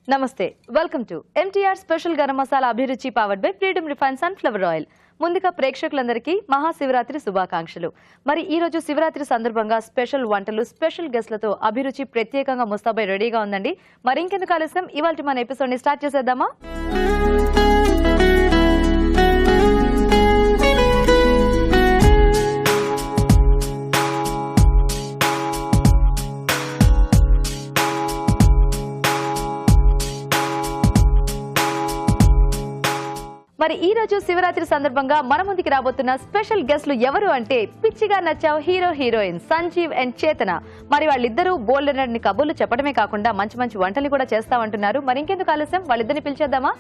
నమస్తే, welcome to MTR special garam masala Abhiruchi powered by Freedom refine sunflower oil. ముందుగా ప్రేక్షకులందరికీ మహాశివరాత్రి శుభాకాంక్షలు. మరి ఈ రోజు శివరాత్రి సందర్భంగా స్పెషల్ వంటలు, స్పెషల్ గెస్ట్లతో అభిరుచి ప్రత్యేకంగా ముస్తాబై రెడీగా ఉందండి. మరి ఇంకెందుకు ఆలస్యం, ఇవాళ మన ఎపిసోడ్ ని స్టార్ట్ చేసేద్దామా? మరి ఈ రోజు శివరాత్రి సందర్భంగా మన ముందుకి రాబోతున్న స్పెషల్ గెస్ట్లు ఎవరు అంటే పిచ్చిగా నచ్చావు హీరో హీరోయిన్ సంజీవ్ అండ్ చేతన. మరి వాళ్ళిద్దరూ బోల్డెనర్ని కబుర్లు చెప్పడమే కాకుండా మంచి మంచి వంటలు కూడా చేస్తామంటున్నారు. మరి ఇంకెందుకు ఆలస్యం, వాళ్ళిద్దరిని పిలిచేద్దామా?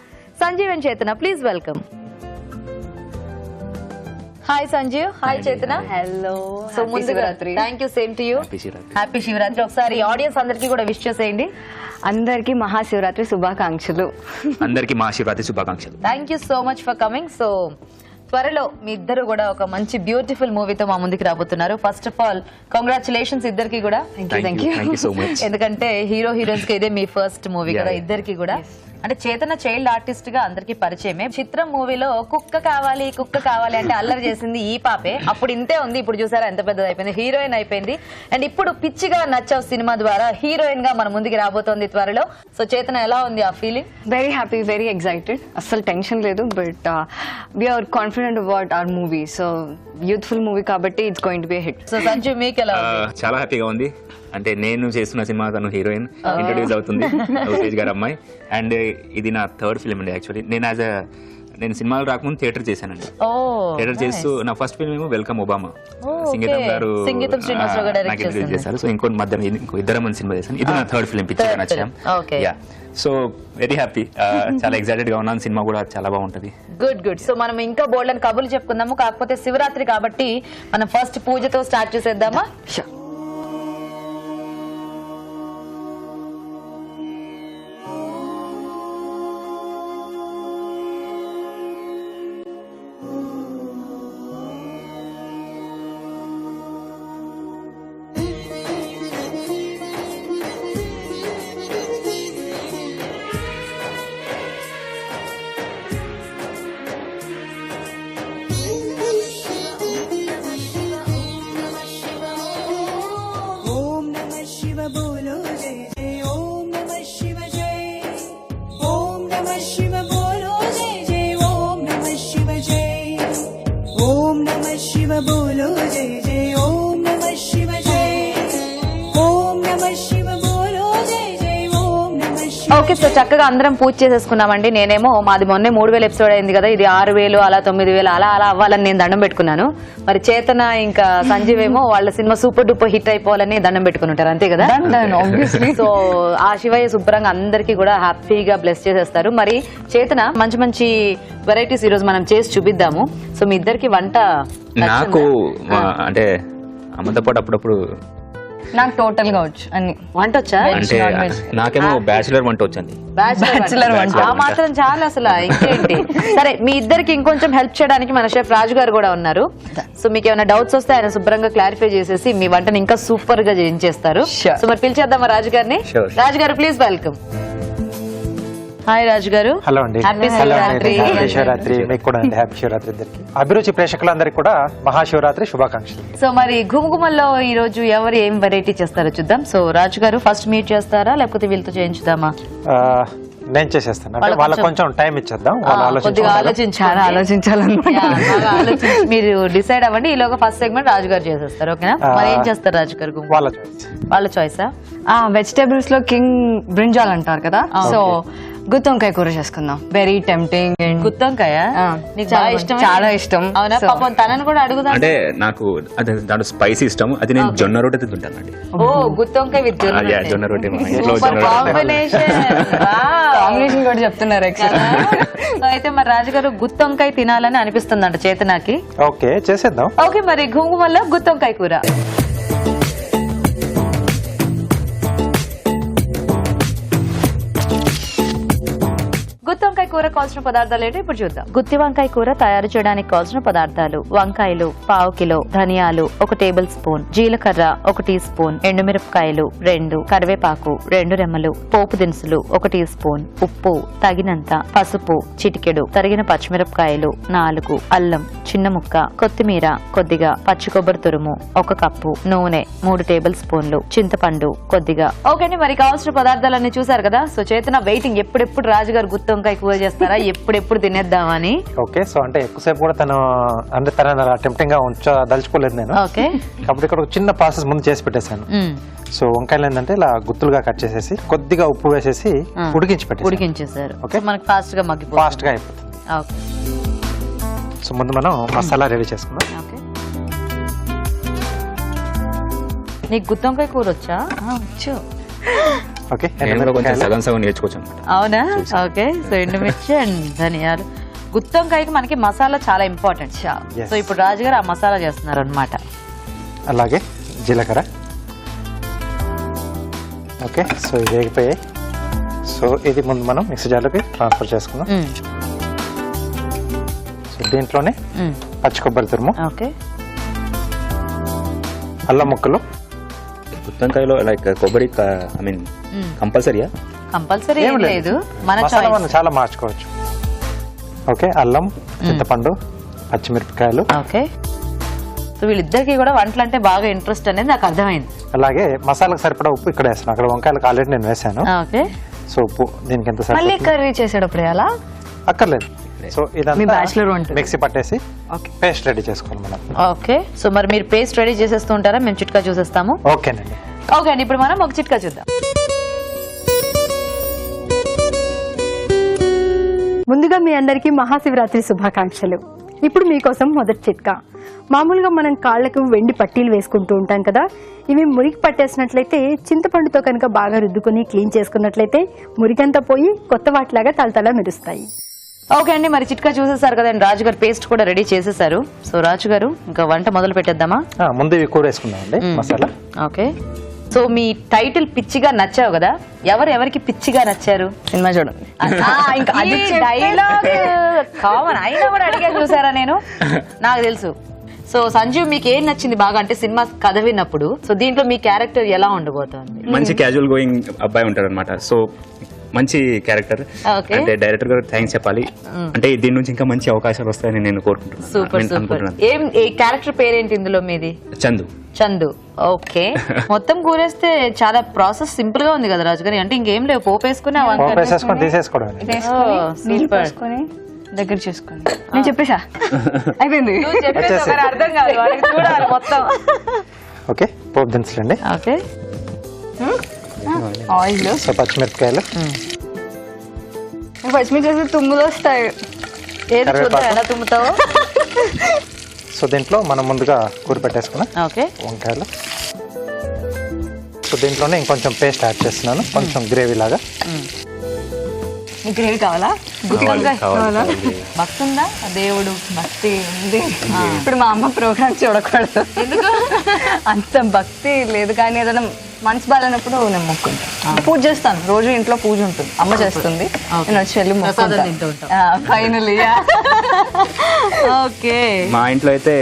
Sanjeev and Chetana, please welcome. Hi Sanjeev, hi Chetana. Hello. So ముందుగా thank you, same to you. Happy Shivaratri. ఒకసారి ఆడియన్స్ అందరికీ కూడా విష్ చేసేయండి. అందరికి మహాశివరాత్రి శుభాకాంక్షలు. అందరికి మహాశివరాత్రి శుభాకాంక్షలు. Thank you so much for coming. So త్వరలో మీ ఇద్దరు కూడా ఒక మంచి బ్యూటిఫుల్ మూవీతో మా ముందుకు రాబోతున్నారు. ఫస్ట్ ఆఫ్ ఆల్ కంగ్రాచులేషన్స్ ఇద్దరికి కూడా. Thank you so much. ఎందుకంటే హీరో హీరోయిన్స్ కి ఇదే మీ ఫస్ట్ మూవీ కదా ఇద్దరికి కూడా. అంటే చేతన చైల్డ్ ఆర్టిస్ట్ గా అందరికి పరిచయమే. చిత్రం మూవీలో కుక్క కావాలి అంటే అల్లరి చేసింది ఈ పాపే. అప్పుడు ఇంతే ఉంది, ఇప్పుడు చూసారా ఎంత పెద్దది అయిపోయింది, హీరోయిన్ అయిపోయింది. అండ్ ఇప్పుడు పిచ్చిగా నచ్చావు సినిమా ద్వారా హీరోయిన్ గా మన ముందుకి రాబోతోంది త్వరలో. సో చేతన, ఎలా ఉంది ఆ feeling? Very happy, very excited. అస్సలు టెన్షన్ లేదు, but we are confident about our movie. So youthful movie కాబట్టి it's going to be hit. So Sanjeev, మీకు ఎలా ఉంది? చాలా హ్యాపీగా ఉంది. అంటే నేను చేస్తున్న సినిమా తను హీరోయిన్ ఇంట్రొడ్యూస్ అవుతుంది, తేజ్ గారు అమ్మాయి. అండ్ ఇది నా థర్డ్ ఫిల్మ్ అండి. యాక్చువల్లీ నేను సినిమాలు రాకముందు థియేటర్ చేశానండి. థియేటర్ చేస్తూ నా ఫస్ట్ ఫిల్మ్ ఏమో వెల్కమ్ ఒబామా, సంగీతం గారు నాకు ఇంట్రొడ్యూస్ చేశారు. సో ఇంకో మధ్య ఇద్దరం మంది సినిమా చేశాను. ఇది నా థర్డ్ ఫిల్మ్, పిచ్చిగా నచ్చాం. సో వెరీ హ్యాపీ, చాలా ఎక్సైటెడ్ గా ఉన్నాను. సినిమా కూడా చాలా బాగుంటది. గుడ్. సో మనం ఇంకా బోల్డ్ అని కబుర్లు చెప్పుకుందాము. కాకపోతే శివరాత్రి కాబట్టి మనం ఫస్ట్ పూజతో స్టార్ట్ చేసేద్దామా? ఓకే, సో చక్కగా అందరం పూజ చేసేసుకున్నామండి. నేనేమో మాది మొన్నే 3000 ఎపిసోడ్ అయింది కదా, ఇది 6000 అలా 9000 అలా అవ్వాలని నేను దండం పెట్టుకున్నాను. మరి చేతన ఇంకా సంజీవ్ ఏమో వాళ్ళ సినిమా సూపర్ డూపర్ హిట్ అయిపోవాలని దండం పెట్టుకుని ఉంటారు, అంతే కదా? సో ఆ శివయ్య శుభ్రంగా అందరికీ కూడా హ్యాపీగా బ్లెస్ చేసేస్తారు. మరి చేతన, మంచి మంచి వెరైటీస్ ఈ రోజు మనం చేసి చూపిద్దాము. సో మీ ఇద్దరికి వంట నాకు అంటే అమ్మతో పాటు అప్పుడప్పుడు నాకు టోటల్ గా వచ్చు అన్ని. వంట వచ్చా? అంటే నాకేమో బ్యాచిలర్ వంట వచ్చండి. బ్యాచిలర్ వంట ఆ మాత్రం చాలా, అసలు ఇంకేంటి. సరే, మీ ఇద్దరికి ఇంకొంచెం హెల్ప్ చేయడానికి మన షెఫ్ రాజు గారు కూడా ఉన్నారు. సో మీకు ఏమైనా డౌట్స్ వస్తే ఆయన శుభ్రంగా క్లారిఫై చేసేసి మీ వంటని ఇంకా సూపర్ గా చేయించేస్తారు. సో మరి పిలిచేద్దామా రాజు గారిని? రాజు గారు, ప్లీజ్ వెల్కమ్. హాయ్ రాజు గారు. హలో అండి. హ్యాపీ శివరాత్రి. హ్యాపీ శివరాత్రి మీకు కూడా అండి. హ్యాపీ శివరాత్రి ఇద్దరికి. అభిరుచి ప్రేక్షకులందరికీ కూడా మహాశివరాత్రి శుభాకాంక్షలు. సో మరి గుమగుమల్లో ఈ రోజు ఎవరు ఏం వెరైటీ చేస్తారో చూద్దాం. సో రాజు గారు, ఫస్ట్ మీరు చేస్తారా లేకపోతే వీళ్ళతో చేయించుదామా? నేను చేసేస్తాను. అంటే వాళ్ళకి కొంచెం టైం ఇచ్చేద్దాం, కొద్దిగా ఆలోచించాలన్నమాట. మీరు డిసైడ్ అవ్వండి. ఈలోగా ఫస్ట్ సెగ్మెంట్ రాజు గారు చేసేస్తారు, ఓకేనా? మరి ఏం చేస్తారు రాజు గారు? వాళ్ళ చాయిసా? వెజిటేబుల్స్ లో కింగ్ బ్రింజాల్ అంటారు కదా, సో గుత్తొంకాయ కూర చేసుకుందాం. Very tempting. గుత్తొంకాయ చాలా ఇష్టం. అవునా? పాపం తనని కూడా అడుగుదాం. అంటే నాకు దాంట్లో స్పైసీ ఇష్టం. అది నేను జొన్న రొట్టె తింటానండి. ఓ, గుత్తొంకాయ విత్ జొన్న రొట్టె. కాంబినేషన్ కూడా చెప్తున్నారు. అయితే మరి రాజుగారు గుత్తొంకాయ తినాలని అనిపిస్తుందంట చేతనాకి. ఓకే, చేసేద్దాం. ఓకే, మరి గుమగుమల్లో గుత్తొంకాయ కూర. గుత్తొంకాయ కూర కావాల్సిన పదార్థాలు ఏంటో ఇప్పుడు చూద్దాం. గుత్తి వంకాయ కూర తయారు చేయడానికి కావాల్సిన పదార్థాలు: వంకాయలు 1/2 కిలో, ధనియాలు 1 టేబుల్ స్పూన్, జీలకర్ర 1 టీ స్పూన్, ఎండుమిరపకాయలు 2, కరివేపాకు 2 రెమ్మలు, పోపు దినుసులు 1 టీ స్పూన్, ఉప్పు తగినంత, పసుపు చిటికెడు, తరిగిన పచ్చిమిరపకాయలు 4, అల్లం చిన్న ముక్క, కొత్తిమీర కొద్దిగా, పచ్చి కొబ్బరి తురుము 1 కప్పు, నూనె 3 టేబుల్ స్పూన్లు, చింతపండు కొద్దిగా. ఓకే అండి, మరి కావాల్సిన పదార్థాలన్నీ చూసారు కదా. సో చేతన వెయిటింగ్ ఎప్పుడెప్పుడు రాజుగారు గుత్తి వంకాయ కూర చేస్తారా, ఎప్పుడెప్పుడు తినేద్దామని. ఓకే, సో అంటే ఎక్కువసేపు కూడా తను టెంప్టింగ్ గా ఉంచదలుచుకోలేదు నేను. ఓకే, కాబట్టి ఇక్కడ ఒక చిన్న ప్రాసెస్ ముందు చేసి పెట్టేశాను. సో వంకాయలు ఏంటంటే ఇలా గుత్తులుగా కట్ చేసేసి కొద్దిగా ఉప్పు వేసేసి ఉడికించేసారు. ఓకే, మనకి ఫాస్ట్ గా మగ్గిపోతుంది. ఫాస్ట్ గా అయిపోతుంది. ఓకే, సో ముందు మనం మసాలా రెడీ చేసుకుందాం. ఓకే. నీకు గుత్తి వంకాయ కూర వచ్చా? వచ్చు. ఓకే, నేను కూడా కొంచెం సగం సగం నేర్చుకోవచ్చు అనమాట. అవునా? ఓకే, సో ఎండుమిర్చి అండ్ ధనియాలు. గుత్తి వంకాయకి మనకి మసాలా చాలా ఇంపార్టెంట్. Yes. సో ఇప్పుడు రాజుగారు ఆ మసాలా చేస్తున్నారు అనమాట. అలాగే జీలకర్ర. ఓకే, సో ఇది వేగిపోయాయి. సో ఇది ముందు మనం మిక్సీ జార్లోకి ట్రాన్స్ఫర్ చేసుకుందాం. సో దీంట్లోనే పచ్చి కొబ్బరి తురుము, ఓకే, అల్లం ముక్కలు, గుత్తంకాయలో లైక్ కొబ్బరి ఐ మీన్ కంపల్సరీయా? కంపల్సరీ ఏం లేదు, మన మసాలా చాయిస్. మనం చాలా మార్చుకోవచ్చు. ఓకే, అల్లం, చింతపండు, పచ్చిమిరపకాయలు. ఓకే, సో వీళ్ళిద్దరికి కూడా వంటలు అంటే బాగా ఇంట్రెస్ట్ అనేది నాకు అర్థమైంది. అలాగే మసాలాకు సరిపడా ఉప్పు ఇక్కడ వేస్తాను. అక్కడ వంకాయలకు ఆల్రెడీ నేను వేసాను. ఓకే, సో ఉప్పు దీనికి ఎంత మళ్ళీ సరిపోతుంది? కర్రీ చేసేటప్పుడు ఎలా? అక్కర్లేదు. సో మీ ఇదంతా bachelor వంట. మిక్సీ పట్టేసి ఓకే. పేస్ట్ రెడీ చేసుకోవాలి మనం. ఓకే. సో మరి మీరు పేస్ట్ రెడీ చేసేస్తూ ఉంటారా, మేము చిట్కా చూసేస్తాము. ఓకేనండి. ఓకే అండి, ఇప్పుడు మనం ఒక చిట్కా చూద్దాం. ముందుగా మీ అందరికీ మహాశివరాత్రి శుభాకాంక్షలు. ఇప్పుడు మీకోసం మొదటి చిట్కా. మామూలుగా మనం కాళ్లకు వెండి పట్టీలు వేసుకుంటూ ఉంటాం కదా, ఇవి మురికి పట్టేసినట్లయితే చింతపండుతో కనుక బాగా రుద్దుకొని క్లీన్ చేసుకున్నట్లయితే మురికంతా పోయి కొత్త వాటిలాగా తలతలా మెరుస్తాయి. ఓకే అండి, మరి చిట్కా చూసేసారు కదండి, రాజుగారు పేస్ట్ కూడా రెడీ చేసేసారు. సో రాజుగారు ఇంకా వంట మొదలు పెట్టేద్దామా? ముందు ఇవి కూర వేసుకుందామండి మసాలా. ఓకే, సో మీ టైటిల్ పిచ్చిగా నచ్చావు కదా, ఎవరికి పిచ్చిగా నచ్చారు? సినిమా చూడండి. ఇంకా అది డైలాగ్ కామన్ అయినా కూడా అడిగా చూసారా నేను, నాకు తెలుసు. సో సంజీవ్ మీకు ఏం నచ్చింది బాగా అంటే సినిమా కథ విన్నప్పుడు? సో దీంట్లో మీ క్యారెక్టర్ ఎలా ఉండబోతోంది? మంచి క్యాజువల్ గోయింగ్ అబ్బాయి ఉంటాడు అనమాట. సో మంచి క్యారెక్టర్. Okay. అంటే డైరెక్టర్ గారు థ్యాంక్స్ చెప్పాలి. అంటే దీని నుంచి ఇంకా మంచి అవకాశాలు వస్తాయని నేను కోరుకుంటున్నాను. Super super. ఏ క్యారెక్టర్ పేరేంటి ఇందులో మీది? చందు. చందు. ఓకే, మొత్తం కూరేస్తే చాలా ప్రాసెస్ సింపుల్ గా ఉంది కదా రాజుగారి, అంటే ఇంకేం లేవు, పోపు వేసుకుని ఆ వంకాయ వేసేసుకొని తీసేసుకోవడం. నీళ్ళు పోసుకొని దగ్గర చేసుకోండి. నేను చెప్పేసా అయిపోయింది. నువ్వు చెప్పేసి ఒకరు అర్థం కాదు, వాళ్ళకి చూడాలి మొత్తం. ఓకే, పోపు దినుసులండి. ఓకే, ఆయిల్, సో పచ్చిమిరపకాయలు, పచ్చిమిర్చి చేసి తుమ్ములు వస్తాయి. ఏది చూద్దాం ఎలా తుమ్ముతావు. సో దీంట్లో మనం ముందుగా కూర పెట్టేసుకున్నాం ఓకే, వంకాయలు. సో దీంట్లోనే ఇంకొంచెం పేస్ట్ యాడ్ చేస్తున్నాను, కొంచెం గ్రేవీ లాగా. మీకు గ్రేవీ కావాలా? గుత్తి వంకాయ కావాలా? భక్తి ఉందా? దేవుడు భక్తి ఉంది. ఇప్పుడు మా అమ్మ ప్రోగ్రామ్ చూడకూడదు, అంత భక్తి లేదు. కానీ ఏదైనా మనసు బాగాలేనప్పుడు నేను మొక్కుంటాను, పూజ చేస్తాను. రోజు ఇంట్లో పూజ ఉంటుంది, అమ్మ చేస్తుంది, నేను వచ్చి వెళ్ళి ఫైనలీ. ఓకే, మా ఇంట్లో అయితే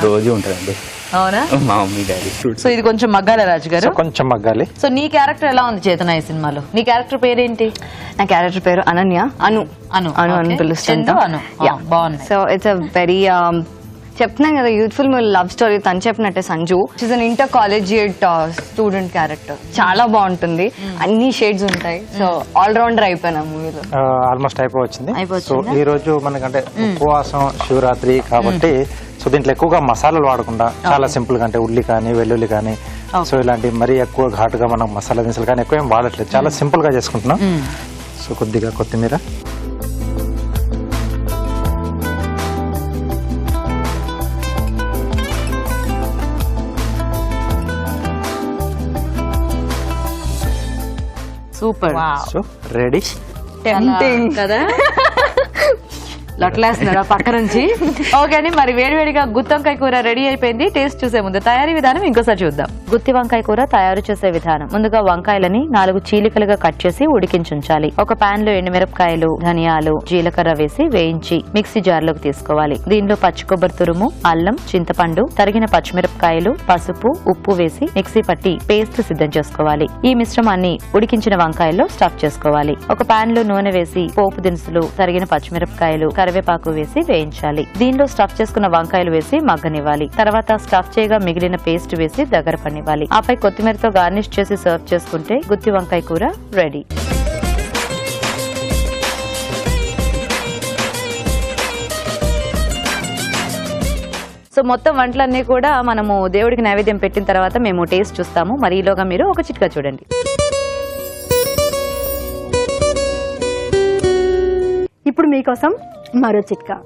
రోజు ఉంటుందండి. అవునా? మా మమ్మీ డాడీ. సో ఇది కొంచెం మగ్గాల రాజు గారు. సో కొంచెం మగ్గాలి. సో నీ క్యారెక్టర్ ఎలా ఉంది చేతన ఈ సినిమాలో? నీ క్యారెక్టర్ పేరేంటి? నా క్యారెక్టర్ పేరు అనన్య. అను అను అను అని Okay. పిలుస్తుంటా. చందు, అను. బాగుంది. సో ఇట్స్ అ వెరీ చెప్తున్నాను కదా, యూత్ఫుల్ లవ్ స్టోరీ. తను చెప్పినట్టే Sanju is an inter collegiate student character. చాలా బాగుంటుంది, అన్ని షేడ్స్ ఉంటాయి. సో ఆల్ రౌండర్ అయిపోయినా మూవీలో. ఆల్మోస్ట్ అయిపోవచ్చింది. సో అయిపోవచ్చిందా? ఈ రోజు మనకంటే ఉపవాసం శివరాత్రి కాబట్టి సో దీంట్లో ఎక్కువగా మసాలాలు వాడకుండా చాలా సింపుల్ గా, అంటే ఉల్లి కానీ వెల్లుల్లి కానీ సో ఇలాంటి మరీ ఎక్కువ ఘాటుగా మనం మసాలా దినుసులు కానీ ఎక్కువ ఏం వాడట్లేదు, చాలా సింపుల్ గా చేసుకుంటున్నాం. సో కొద్దిగా కొత్తిమీర, సూపర్ సో రెడీ. కదా, లొట్లేస్తున్నాడు పక్క నుంచి. ఓకే అండి, మరి వేడివేడిగా గుత్తి వంకాయ కూర రెడీ అయిపోయింది. టేస్ట్ చూసే ముందు తయారీ విధానం ఇంకోసారి చూద్దాం. గుత్తి వంకాయ కూర తయారు చేసే విధానం. ముందుగా వంకాయలని 4 చీలికలుగా కట్ చేసి ఉడికించుంచాలి. ఒక పాన్ లో ఎండుమిరపకాయలు, ధనియాలు, జీలకర్ర వేసి వేయించి మిక్సీ జార్ లోకి తీసుకోవాలి. దీనిలో పచ్చి కొబ్బరి తురుము, అల్లం, చింతపండు, తరిగిన పచ్చిమిరపకాయలు, పసుపు, ఉప్పు వేసి మిక్సీ పట్టి పేస్ట్ సిద్ధం చేసుకోవాలి. ఈ మిశ్రమాన్ని ఉడికించిన వంకాయల్లో స్టఫ్ చేసుకోవాలి. ఒక పాన్ లో నూనె వేసి పోపు దినుసులు, తరిగిన పచ్చిమిరపకాయలు, కరివేపాకు వేసి వేయించాలి. దీనిలో స్టఫ్ చేసుకున్న వంకాయలు వేసి మగ్గనివ్వాలి. తర్వాత స్టఫ్ చేయగా మిగిలిన పేస్ట్ వేసి దగ్గర పనివ్వాలి. ఆపై కొత్తిమీరతో గార్నిష్ చేసి సర్వ్ చేసుకుంటే గుత్తి వంకాయ కూర రెడీ. సో మొత్తం వంటలన్నీ కూడా మనము దేవుడికి నైవేద్యం పెట్టిన తర్వాత మేము టేస్ట్ చూస్తాము. మరి ఈలోగా మీరు ఒక చిట్కా చూడండి. ఇప్పుడు మీకోసం మరో చిట్కా.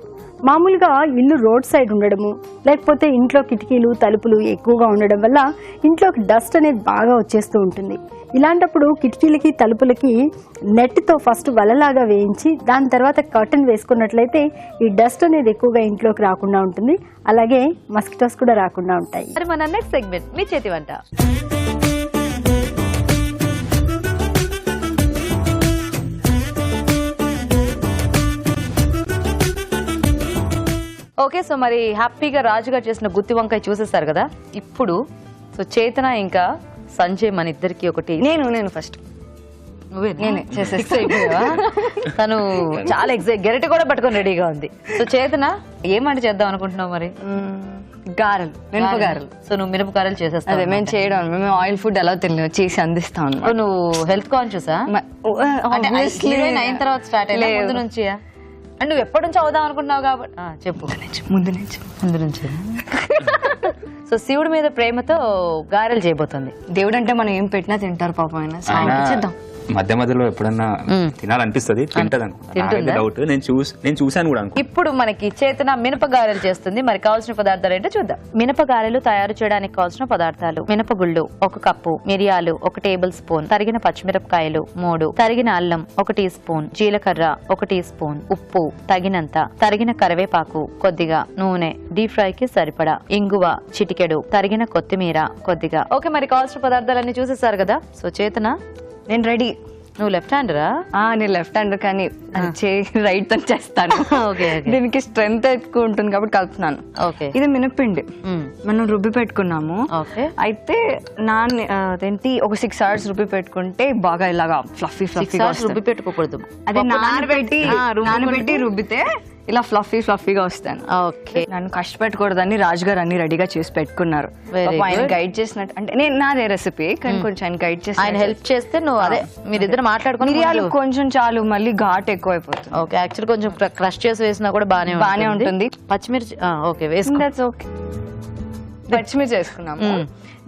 మామూలుగా ఇల్లు రోడ్ సైడ్ ఉండడము, లేకపోతే ఇంట్లో కిటికీలు, తలుపులు ఎక్కువగా ఉండడం వల్ల ఇంట్లోకి డస్ట్ అనేది బాగా వచ్చేస్తూ ఉంటుంది. ఇలాంటప్పుడు కిటికీలకి, తలుపులకి నెట్తో ఫస్ట్ వలలాగా వేయించి దాని తర్వాత కర్టన్ వేసుకున్నట్లయితే ఈ డస్ట్ అనేది ఎక్కువగా ఇంట్లోకి రాకుండా ఉంటుంది. అలాగే మస్కిటోస్ కూడా రాకుండా ఉంటాయి. మరి మన నెక్స్ట్ సెగ్మెంట్ మీ చేతి వంట. ఓకే, సో మరి హ్యాపీగా రాజుగా చేసిన గుత్తి వంకాయ చూసేస్తారు కదా. ఇప్పుడు సో చేతన ఇంకా సంజయ్ మన ఇద్దరికి ఒకటి నేను ఫస్ట్ నేనే అయిపోయావా? తను చాలా గెరటి కూడా పట్టుకొని రెడీగా ఉంది. సో చేతన ఏమంటే చేద్దాం అనుకుంటున్నావు మరి? గారెలు, మినప గారెలు. సో నువ్వు మినప గారెలు చేసేస్తావు. అదే మేము చేయడం, మేము ఆయిల్ ఫుడ్ ఎలా తెలియదు చేసి అందిస్తాం. నువ్వు హెల్త్ కాన్షియసా? హీరోయిన్ అయిన తర్వాత స్టార్ట్ అయ్యా ముందు నుంచి? అండ్ నువ్వు ఎప్పటి నుంచి అవుదాం అనుకుంటున్నావు కాబట్టి చెప్పు. ముందు నుంచి సో శివుడి మీద ప్రేమతో గారెలు చేయబోతుంది. దేవుడు అంటే మనం ఏం పెట్టినా తింటారు పాపం. ఆయన చేద్దాం. మధ్య మధ్యలో ఎప్పుడన్నా తినాలనిపిస్తుంది, తింటది డౌట్. నేను చూసాను కూడా. ఇప్పుడు మనకి చేతన మినప గారెలు చేస్తుంది. మరి కావాల్సిన పదార్థాలు ఏంటో చూద్దాం. మినప గారెలు తయారు చేయడానికి కావాల్సిన పదార్థాలు: మినపగుళ్ళు 1 కప్పు, మిరియాలు 1 టేబుల్ స్పూన్, తరిగిన పచ్చిమిరపకాయలు 3, తరిగిన అల్లం 1 టీ స్పూన్, జీలకర్ర 1 టీ స్పూన్, ఉప్పు తగినంత, తరిగిన కరివేపాకు కొద్దిగా, నూనె, డీప్ ఫ్రై కి సరిపడా, ఇంగువ చిటికెడు, తరిగిన కొత్తిమీర కొద్దిగా. ఓకే, మరి కావాల్సిన పదార్థాలన్నీ చూసేసారు కదా. సో చేతన నేను రెడీ. నువ్వు లెఫ్ట్ హ్యాండరా? నేను లెఫ్ట్ హ్యాండ్ కానీ రైట్ తో చేస్తాను. దీనికి స్ట్రెంగ్త్ ఎక్కువ ఉంటుంది కాబట్టి కలుపుతున్నాను. ఇది మినప్పిండి మనం రుబ్బి పెట్టుకున్నాము. అయితే అదేంటి ఒక 6 hours రుబ్బి పెట్టుకుంటే బాగా ఇలాగా ఫ్లఫీ రుబ్బి పెట్టుకోకూడదు. అదే నానబెట్టి రుబ్బితే ఇలా ఫ్లఫీగా వస్తాను. ఓకే, నన్ను కష్టపెట్టకూడదని రాజుగారు అన్ని రెడీగా చేసి పెట్టుకున్నారు. ఆయన గైడ్ చేసినట్టు, అంటే నేను నాదే రెసిపీ కానీ కొంచెం ఆయన గైడ్ చేసి ఆయన హెల్ప్ చేస్తే నువ్వు అదే మీరిద్దరు మాట్లాడుకుని మిరియాలు కొంచెం చాలు, మళ్ళీ ఘాట్ ఎక్కువ అయిపోతుంది. ఓకే, యాక్చువల్ కొంచెం క్రష్ చేసి వేసినా కూడా బానే ఉంటుంది. పచ్చిమిర్చి ఓకే వేసుకో. ఓకే, పచ్చిమిర్చి వేసుకున్నాము.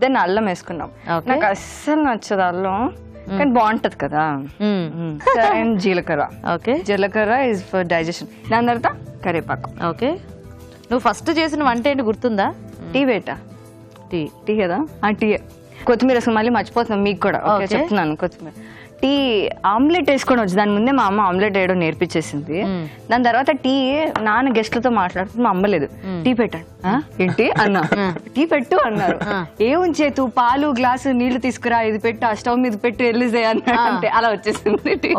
దెన్ అల్లం వేసుకున్నాం. నాకు అస్సలు నచ్చదు అల్లం, కానీ బాగుంటది కదా. అండ్ జీలకర్ర. ఓకే, జీలకర్ర ఇస్ ఫర్ డైజెషన్. దాని తర్వాత కరివేపాకు. ఓకే, నువ్వు ఫస్ట్ చేసిన వంట ఏంటి గుర్తుందా? టీ బేటా, టీ కదా. టీ, కొత్తిమీర వేసుకుని మళ్ళీ మర్చిపోతున్నాం మీకు కూడా. ఓకే చెప్తున్నాను. కొత్తిమీర, టీ ఆమ్లెట్ వేసుకొని వచ్చి దాని ముందే మా అమ్మ ఆమ్లెట్ వేయడం నేర్పించేసింది. దాని తర్వాత టీ నాన్న గెస్ట్లతో మాట్లాడుతుంది, మా అమ్మ లేదు టీ పెట్టాను. ఏంటి అన్నా, టీ పెట్టు అన్నారు. ఏ ఉంచేతు పాలు గ్లాసు నీళ్లు తీసుకురా, ఇది పెట్టు, ఆ స్టవ్ మీద పెట్టు, వెళ్ళిసే అంటే అలా వచ్చేసింది tea.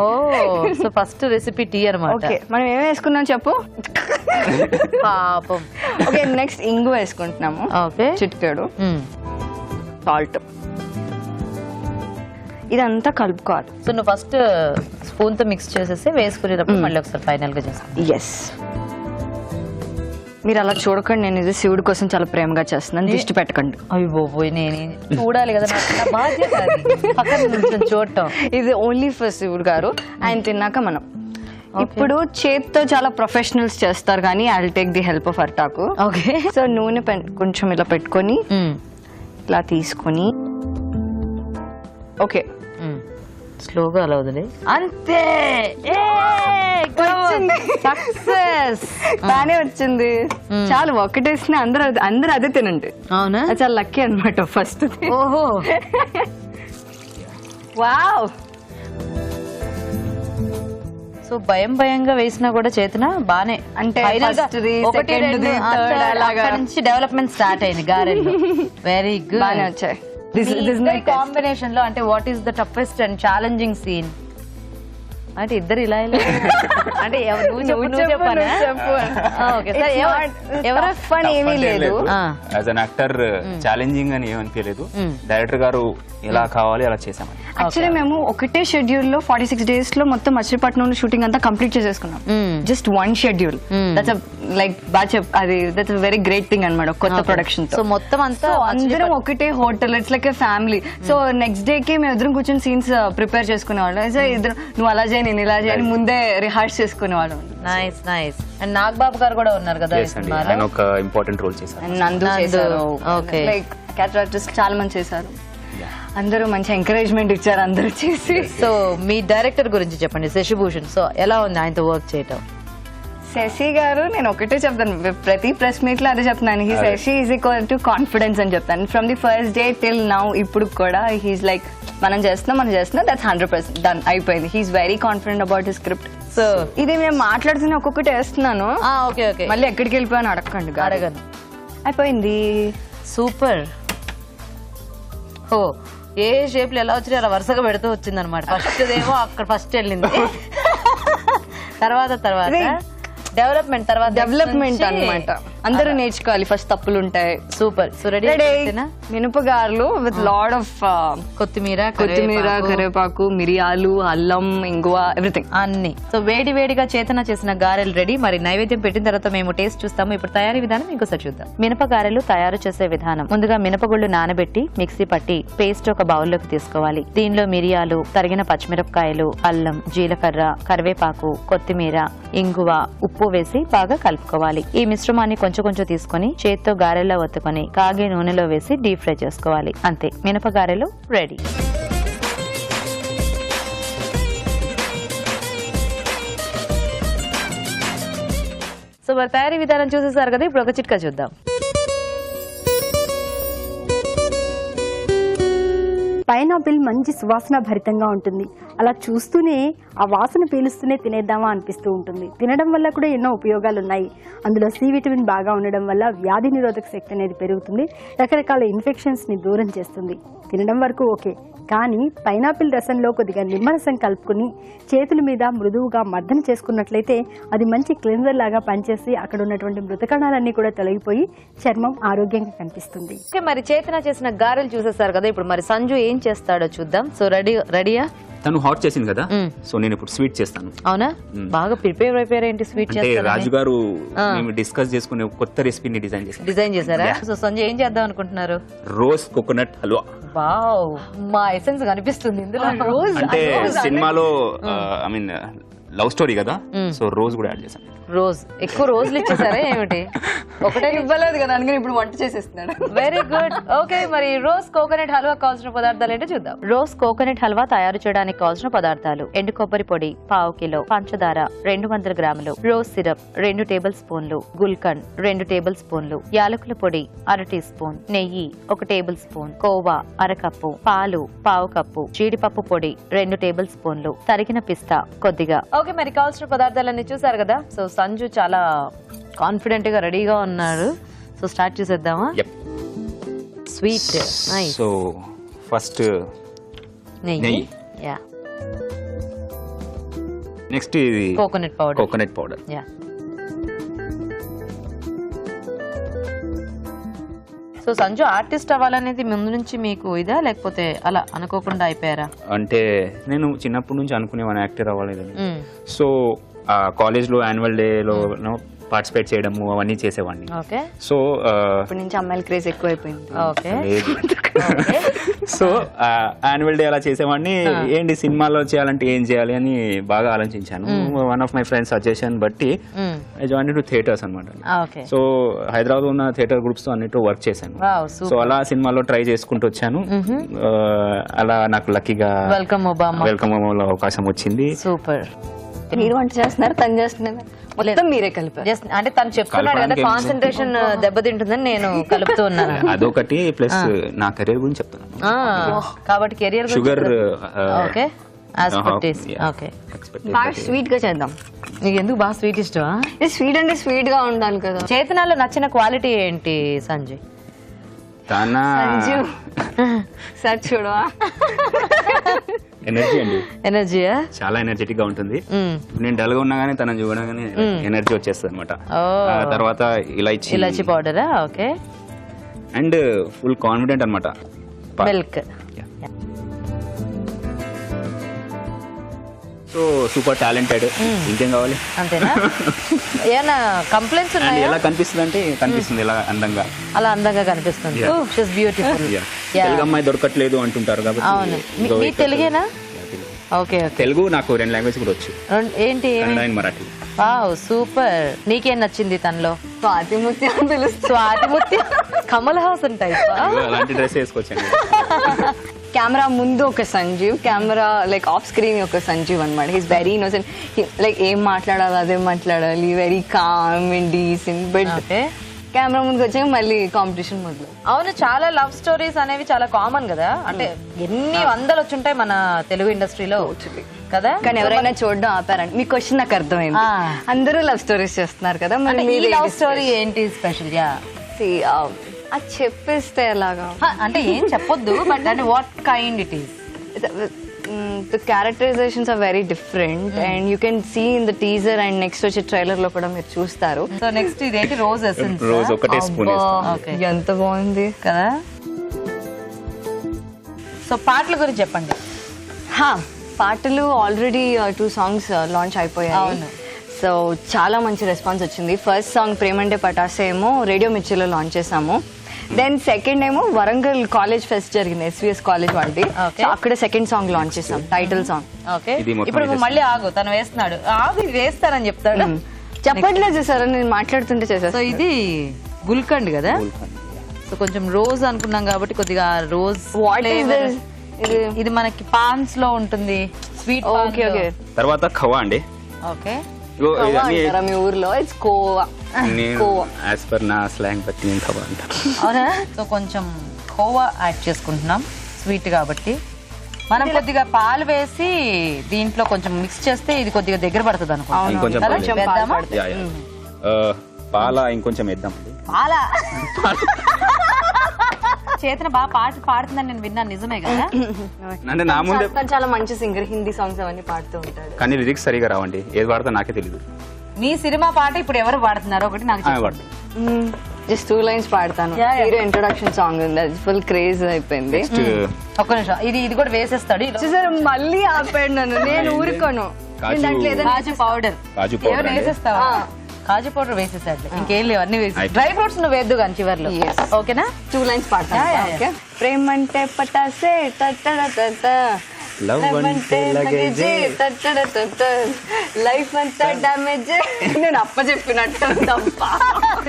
So first recipe tea అన్నమాట. ఓకే, మనం ఏం వేసుకున్నాం చెప్పు. పాపం. ఓకే, నెక్స్ట్ ఇంగు వేసుకుంటున్నాము. ఓకే, చిటికెడు సాల్ట్. ఇదంతా కలుపుకోవాలి. సో నువ్వు ఫస్ట్ స్పూన్ తో మిక్స్ చేసేసి వేసుకునేటప్పుడు మళ్ళీ ఒకసారి ఫైనల్ గా చేస్తాను. ఎస్, మీరు అలా చూడకండి, నేను ఇది శివుడి కోసం చాలా ప్రేమగా చేస్తున్నాను, దిష్టి పెట్టకండి. అయ్యో నేను చూడాలి కదా, నా బాధ్యత పక్కన నుంచి చూడటం. ఇది ఓన్లీ ఫర్ శివుడు గారు. ఆయన తిన్నాక మనం. ఇప్పుడు చేత్తో చాలా ప్రొఫెషనల్స్ చేస్తారు కానీ I will take the help of అర్టాకు. ఓకే, సో నూనె కొంచెం ఇలా పెట్టుకొని ఇలా తీసుకొని, ఓకే స్లోగా అలా వదిలే, అంతే. సక్సెస్, బానే వచ్చింది. చాలా ఒకటేసిన అందరూ అదే తినండి. అవునా, చాలా లక్కీ అనమాట ఫస్ట్. ఓహో, వావ్. సో భయంగా వేసినా కూడా చేతన బానే, అంటే నుంచి డెవలప్మెంట్ స్టార్ట్ అయింది గారెలు. వెరీ గుడ్, బానే వచ్చాయి. This is my test. Combination లో అంటే what is the toughest and challenging scene అంటే ఇద్దరు ఇలా అంటే నువ్వు చెప్పానా ఓకే సార్ ఎవరో ఫన్ ఏమీ లేదు. యాజ్ అన్ యాక్టర్ ఛాలెంజింగ్ అని ఏమనిపించలేదు. డైరెక్టర్ గారు ఎలా కావాలి అలా చేసామని. యాక్చువల్లీ మేము ఒకటే షెడ్యూల్ లో 46 days లో మొత్తం మచిలీపట్నం షూటింగ్ అంతా కంప్లీట్ చేసేసుకున్నాం. Just one schedule. That's like అది దట్స్ వెరీ గ్రేట్ థింగ్ అన్నమాట కొత్త ప్రొడక్షన్. సో మొత్తం అంతా అందరం ఒకటే hotel, it's like a family. So next day కి మేము ఇద్దరం కూర్చొని సీన్స్ ప్రిపేర్ చేసుకునేవాళ్ళం. సో ఇద్దరు నువ్వు అలా చేయి నేను ఇలా చేయని ముందే రిహార్స్ చేసుకునేవాళ్ళం. Nice nice. అండ్ నాగబాబు గారు కూడా ఉన్నారు కదా ఈ సినిమాలో. ఆయన ఒక ఇంపార్టెంట్ రోల్ చేశారు. And నందు చేశారు. Okay. లైక్ క్యారెక్టర్ ఆర్టిస్ట్ చాలా మంది చేశారు. అందరూ మంచి ఎంకరేజ్మెంట్ ఇచ్చారు అందరూ చేసి. సో మీ డైరెక్టర్ గురించి చెప్పండి, శశిభూషణ్. సో ఎలా ఉంది ఆయనతో వర్క్ చేయటం? శశి గారు నేను ఒకటే చెప్తాను, ప్రతి ప్రెస్ మీట్ లో అదే చెప్తున్నాను. He Shashi is equal to confidence అని చెప్తాను. From the first day till now ఇప్పుడు కూడా హీస్ లైక్ మనం చేస్తున్నాం దట్స్ 100% డన్ అయిపోయింది. He's very confident about his script. So ఇది మేము మాట్లాడుతున్న ఒక్కొక్కటి వేస్తున్నాను. ఓకే ఓకే, మళ్ళీ ఎక్కడికి వెళ్ళిపోయాను అడగండి. అడగను. అయిపోయింది. సూపర్. ఓ ఏ షేప్ లో ఎలా వచ్చినా అలా వరుసగా పెడుతూ వచ్చింది అనమాట. ఫస్ట్ ఏమో అక్కడ ఫస్ట్ వెళ్ళింది, తర్వాత డెవలప్మెంట్ అన్నమాట. అందరూ నేర్చుకోవాలి, ఫస్ట్ తప్పులు ఉంటాయి. సూపర్. సో రెడీ మినపగారులు విత్ లాడ్ ఆఫ్ కొత్తిమీర, కరివేపాకు, మిరియాలు, అల్లం, ఇంగువ, ఎవ్రీథింగ్ అన్ని. సో వేడి వేడిగా చేతన చేసిన గారెలు రెడీ. మరి నైవేద్యం పెట్టిన తర్వాత మేము టేస్ట్ చూస్తాము. ఇప్పుడు తయారీ విధానం ఇంకోసారి చూద్దాం. మినప గారెలు తయారు చేసే విధానం. ముందుగా మినపగుళ్ళు నానబెట్టి మిక్సీ పట్టి పేస్ట్ ఒక బౌల్లోకి తీసుకోవాలి. దీనిలో మిరియాలు, తరిగిన పచ్చిమిరపకాయలు, అల్లం, జీలకర్ర, కరివేపాకు, కొత్తిమీర, ఇంగువ, ఉప్పు వేసి బాగా కలుపుకోవాలి. ఈ మిశ్రమాన్ని కొంచెం కొంచెం తీసుకొని చేత్తో గారెల్లో ఒత్తుకొని కాగే నూనెలో వేసి డీప్ ఫ్రై చేసుకోవాలి. అంతే, మినప గారెలు రెడీ. సో మరి తయారీ విధానం చూసేసారు కదా, ఇప్పుడు ఒక చిట్కా చూద్దాం. పైనాపిల్ మంచి సువాసన భరితంగా ఉంటుంది. అలా చూస్తూనే ఆ వాసన పీలుస్తూనే తినేద్దామా అనిపిస్తూ ఉంటుంది. తినడం వల్ల కూడా ఎన్నో ఉపయోగాలు ఉన్నాయి. అందులో సి విటమిన్ బాగా ఉండడం వల్ల వ్యాధి నిరోధక శక్తి అనేది పెరుగుతుంది. రకరకాల ఇన్ఫెక్షన్స్ ని దూరం చేస్తుంది. తినడం వరకు ఓకే, కానీ పైనాపిల్ రసంలో కొద్దిగా నిమ్మరసం కలుపుకుని చేతుల మీద మృదువుగా మర్దన చేసుకున్నట్లయితే అది మంచి క్లెన్జర్ లాగా పనిచేసి అక్కడ ఉన్నటువంటి మృతకణాలన్నీ కూడా తొలగిపోయి చర్మం ఆరోగ్యంగా కనిపిస్తుంది. ఓకే, మరి చేతన చేసిన గారెలు చూసేసారు కదా, ఇప్పుడు మరి సంజు ఏం చేస్తాడో చూద్దాం. సో రెడీయా? తను హాట్ చేసింది కదా, సో నేను ఇప్పుడు స్వీట్ చేస్తాను. అవునా? బాగా ప్రిపేర్ అయిపోయారు ఏంటి స్వీట్ అంటే రాజు గారు మేము డిస్కస్ చేసుకునే కొత్త రెసిపీని డిజైన్ చేశారా? సో సంజయ్ ఏం చేద్దాం అనుకుంటున్నారు? Rose coconut halwa. వావ్, మా ఎసెన్స్ కనిపిస్తుంది ఇందులో. అంటే సినిమాలో ఐ మీన్ లవ్ స్టోరీ కదా, సో రోజ్ కూడా యాడ్ చేశాను. రోజ్ ఎక్కువ రోజులు ఇచ్చేసారా ఏమిటి? ఒకటే ఇవ్వలేదు కదా, అందుకని ఇప్పుడు వంట చేసేస్తున్నాడు. Very good. ఓకే, మరి రోజ్ కోకోనట్ హల్వా కావాల్సిన పదార్థాలు ఏంటో చూద్దాం. రోజ్ కోకోనట్ హల్వా తయారు చేయడానికి కావాల్సిన పదార్థాలు: ఎండు కొబ్బరి పొడి 1/2 కిలో, పంచదార 200 గ్రాములు, రోజ్ సిరప్ 2 టేబుల్ స్పూన్లు, గుల్కండ్ 2 టేబుల్ స్పూన్లు, యాలకుల పొడి 1/2 టీ స్పూన్, నెయ్యి 1 టేబుల్ స్పూన్, కోవా 1/2 కప్పు, పాలు 1/2 కప్పు, జీడిపప్పు పొడి 2 టేబుల్ స్పూన్లు, తరిగిన పిస్తా కొద్దిగా. ఓకే, మరి కావాల్సిన పదార్థాలన్నీ చూసారు కదా. సో సంజు చాలా కాన్ఫిడెంట్ గా రెడీగా ఉన్నాడు. సో స్టార్ట్ చేసేద్దామా? స్వీట్. సో ఫస్ట్ నెయ్యి, యా, నెక్స్ట్ ఇది coconut powder. Yeah. So Sanju artist అవ్వాలనేది ముందు నుంచి మీకు ఇదా, లేకపోతే అలా అనుకోకుండా అయిపోయారా? అంటే నేను చిన్నప్పటి నుంచి అనుకునేవాడిని యాక్టర్ అవ్వాలని. సో కాలేజ్ లో యాన్యువల్ డే లో పార్టిసిపేట్ చేయడము అవన్నీ చేసేవాడిని. ఓకే. సో ఇప్పటి నుంచి అమ్మాయిల క్రేజ్ ఎక్కువ అయిపోయింది. ఓకే. సో యాన్యువల్ డే అలా చేసేవాడిని. ఏంటి సినిమాలో చేయాలంటే ఏం చేయాలి అని బాగా ఆలోచించాను. One of my friends suggestion బట్టి ఐ జాయిన్ టు థియేటర్స్ అనమాట. సో హైదరాబాద్ ఉన్న థియేటర్ గ్రూప్స్ తో అన్నిట్లో వర్క్ చేశాను. సో అలా సినిమాలో ట్రై చేసుకుంటూ వచ్చాను. అలా నాకు లక్కీగా వెల్కమ్ లో అవకాశం వచ్చింది. సూపర్. మీరు వంట చేస్తున్నారు, తను చేస్తున్నారు, మొత్తం మీరే కలిపారు. అంటే తను చెప్తున్నాడు కదా కాన్సన్ట్రేషన్ దెబ్బతింటుందని నేను కలుపుతూ ఉన్నాను. అదొకటి ప్లస్ నా కెరీర్ గురించి చెప్తున్నాను. కాబట్టి కెరియర్ షుగర్ ఓకే, ఓకే, బాగా స్వీట్ గా చేద్దాం. నీకు ఎందుకు బాగా స్వీట్ ఇష్టమా? స్వీట్ అంటే స్వీట్ గా ఉండాలి కదా. చేతనాలో నచ్చిన క్వాలిటీ ఏంటి సంజయ్? తన సార్ చూడవా ఎనర్జీ అండి, ఎనర్జీయా? చాలా ఎనర్జెటిక్ గా ఉంటుంది. నేను డల్ గా ఉన్నా గానీ తనని చూడగానే ఎనర్జీ వచ్చేస్తుంది అనమాట. తర్వాత ఇలాచి పౌడరా? ఓకే. అండ్ ఫుల్ కాన్ఫిడెంట్ అనమాట. మిల్క్. So super talented. ఇంకేం కావాలి? అంతేనా? ఏమైనా కంప్లైంట్స్ అండ్ ఉన్నాయా? ఎలా కనిపిస్తుంది అంటే కనిపిస్తుంది ఇలా అందంగా, అలా అందంగా కనిపిస్తుంది. She's beautiful. తెలుగు అమ్మాయి దొరకట్లేదు అంటుంటారు కాబట్టి. అవును. మీ తెలుగేనా? ఓకే. తెలుగు నాకు 2 లాంగ్వేజ్ కూడా వచ్చు. ఏంటి? Kannada and Marathi. Wow, super. నీకేం నచ్చింది తనలో? స్వాతిముత్యం అని పిలుస్తా. స్వాతిముత్యం, కమల్ హాసన్ టైప్. అలాంటి డ్రెస్ వేసుకొచ్చాను. కెమెరా ముందు ఒక Sanjeev, camera like off screen ఒక సంజీవ్ అనమాట. He's very innocent. లైక్ ఏం మాట్లాడాలి అదే మాట్లాడాలి, very calm and decent. But camera ముందుకు వచ్చాక మళ్ళీ కాంపిటీషన్ మొదలు. అవును, చాలా లవ్ స్టోరీస్ అనేవి చాలా కామన్ కదా. అంటే ఎన్ని వందలు వచ్చుంటాయి మన తెలుగు ఇండస్ట్రీలో కదా. కానీ ఎవరైనా చూడడం ఆపారండి. మీ క్వశ్చన్ నాకు అర్థమైంది. అందరూ లవ్ స్టోరీస్ చేస్తున్నారు కదా, మరి ఈ లవ్ స్టోరీ ఏంటి స్పెషల్? అది చెప్పేస్తే ఎలాగా అంటే ఏం చెప్పొద్దు, బట్ అంటే what kind it is? the characterizations are very different and you can see in the teaser and next వచ్చే ట్రైలర్ లో కూడా మీరు చూస్తారు. సో నెక్స్ట్ ఇదేంటి? Rose essence. రోజు ఒకటే స్పూన్ ఎంత బాగుంది కదా. సో పాటల గురించి చెప్పండి. పాటలు ఆల్రెడీ 2 సాంగ్స్ లాంచ్ అయిపోయాయి. సో చాలా మంచి రెస్పాన్స్ వచ్చింది. ఫస్ట్ సాంగ్ ప్రేమంటే పటాసే ఏమో రేడియో మిర్చిలో లాంచ్ చేసాము. దెన్ సెకండ్ ఏమో వరంగల్ కాలేజ్ ఫెస్ట్ జరిగింది, SVS కాలేజ్ వాళ్ళది. అక్కడ సెకండ్ సాంగ్ లాంచ్ చేసాం, టైటిల్ సాంగ్. ఓకే. ఇప్పుడు మళ్ళీ ఆగు, తను వేస్తున్నాడు. ఆగు, వేస్తారని చెప్తాడు. చెప్పట్లేదు చేశారు, నేను మాట్లాడుతుంటే చేశారు. సో ఇది గుల్కండ్ కదా. సో కొంచెం రోజ్ అనుకున్నాం కాబట్టి కొద్దిగా రోజ్. ఇది మనకి పాన్స్ లో ఉంటుంది, స్వీట్. Okay okay. తర్వాత ఖవా అండి. ఓకే. మీ ఊర్లో ఇట్స్ కోవా. యాజ్ పర్ నా స్లాంగ్ బట్టి నేను ఖవా అంటాను. అవునా? సో కొంచెం కోవా యాడ్ చేసుకుంటున్నాం, స్వీట్ కాబట్టి. మనం కొద్దిగా పాలు వేసి దీంట్లో కొంచెం మిక్స్ చేస్తే ఇది కొద్దిగా దగ్గర పడుతుంది అనుకుంటున్నాం. పాల ఇంకొంచెం వేద్దాం. పాలా చేతన బాగా పాట పాడుతుందని నేను విన్నాను, నిజమే కదా? అంటే నా ముందే చాలా మంచి సింగర్, హిందీ సాంగ్స్ అవన్నీ పాడుతూ ఉంటాడు. కానీ లిరిక్స్ సరిగా రావండి, ఏది పాడతా నాకే తెలియదు. మీ సినిమా పాట ఇప్పుడు ఎవరు పాడుతున్నారు ఒకటి నాకు జస్ట్ 2 lines పాడతాను. హీరో ఇంట్రొడక్షన్ సాంగ్ ఉంది, అది ఫుల్ క్రేజ్ అయిపోయింది. ఒక్క నిమిషం, ఇది కూడా వేసేస్తాడు. చూసారు, మళ్ళీ ఆపాడు నన్ను. నేను ఊరుకోను. కాజు పౌడర్ వేసేస్తావా? కాజు పౌడర్ వేసేసాడు, ఇంకేం లేవు, అన్ని వేసి. డ్రై ఫ్రూట్స్ నువ్వు వేద్దు కానీ చివర్లో. ఓకేనా? 2 lines పాడతాను. ప్రేమంటే పటాసే లవ్ అంటే లగేజే లైఫ్ అంతా డ్యామేజ్. నేను అప్ప చెప్పినట్టు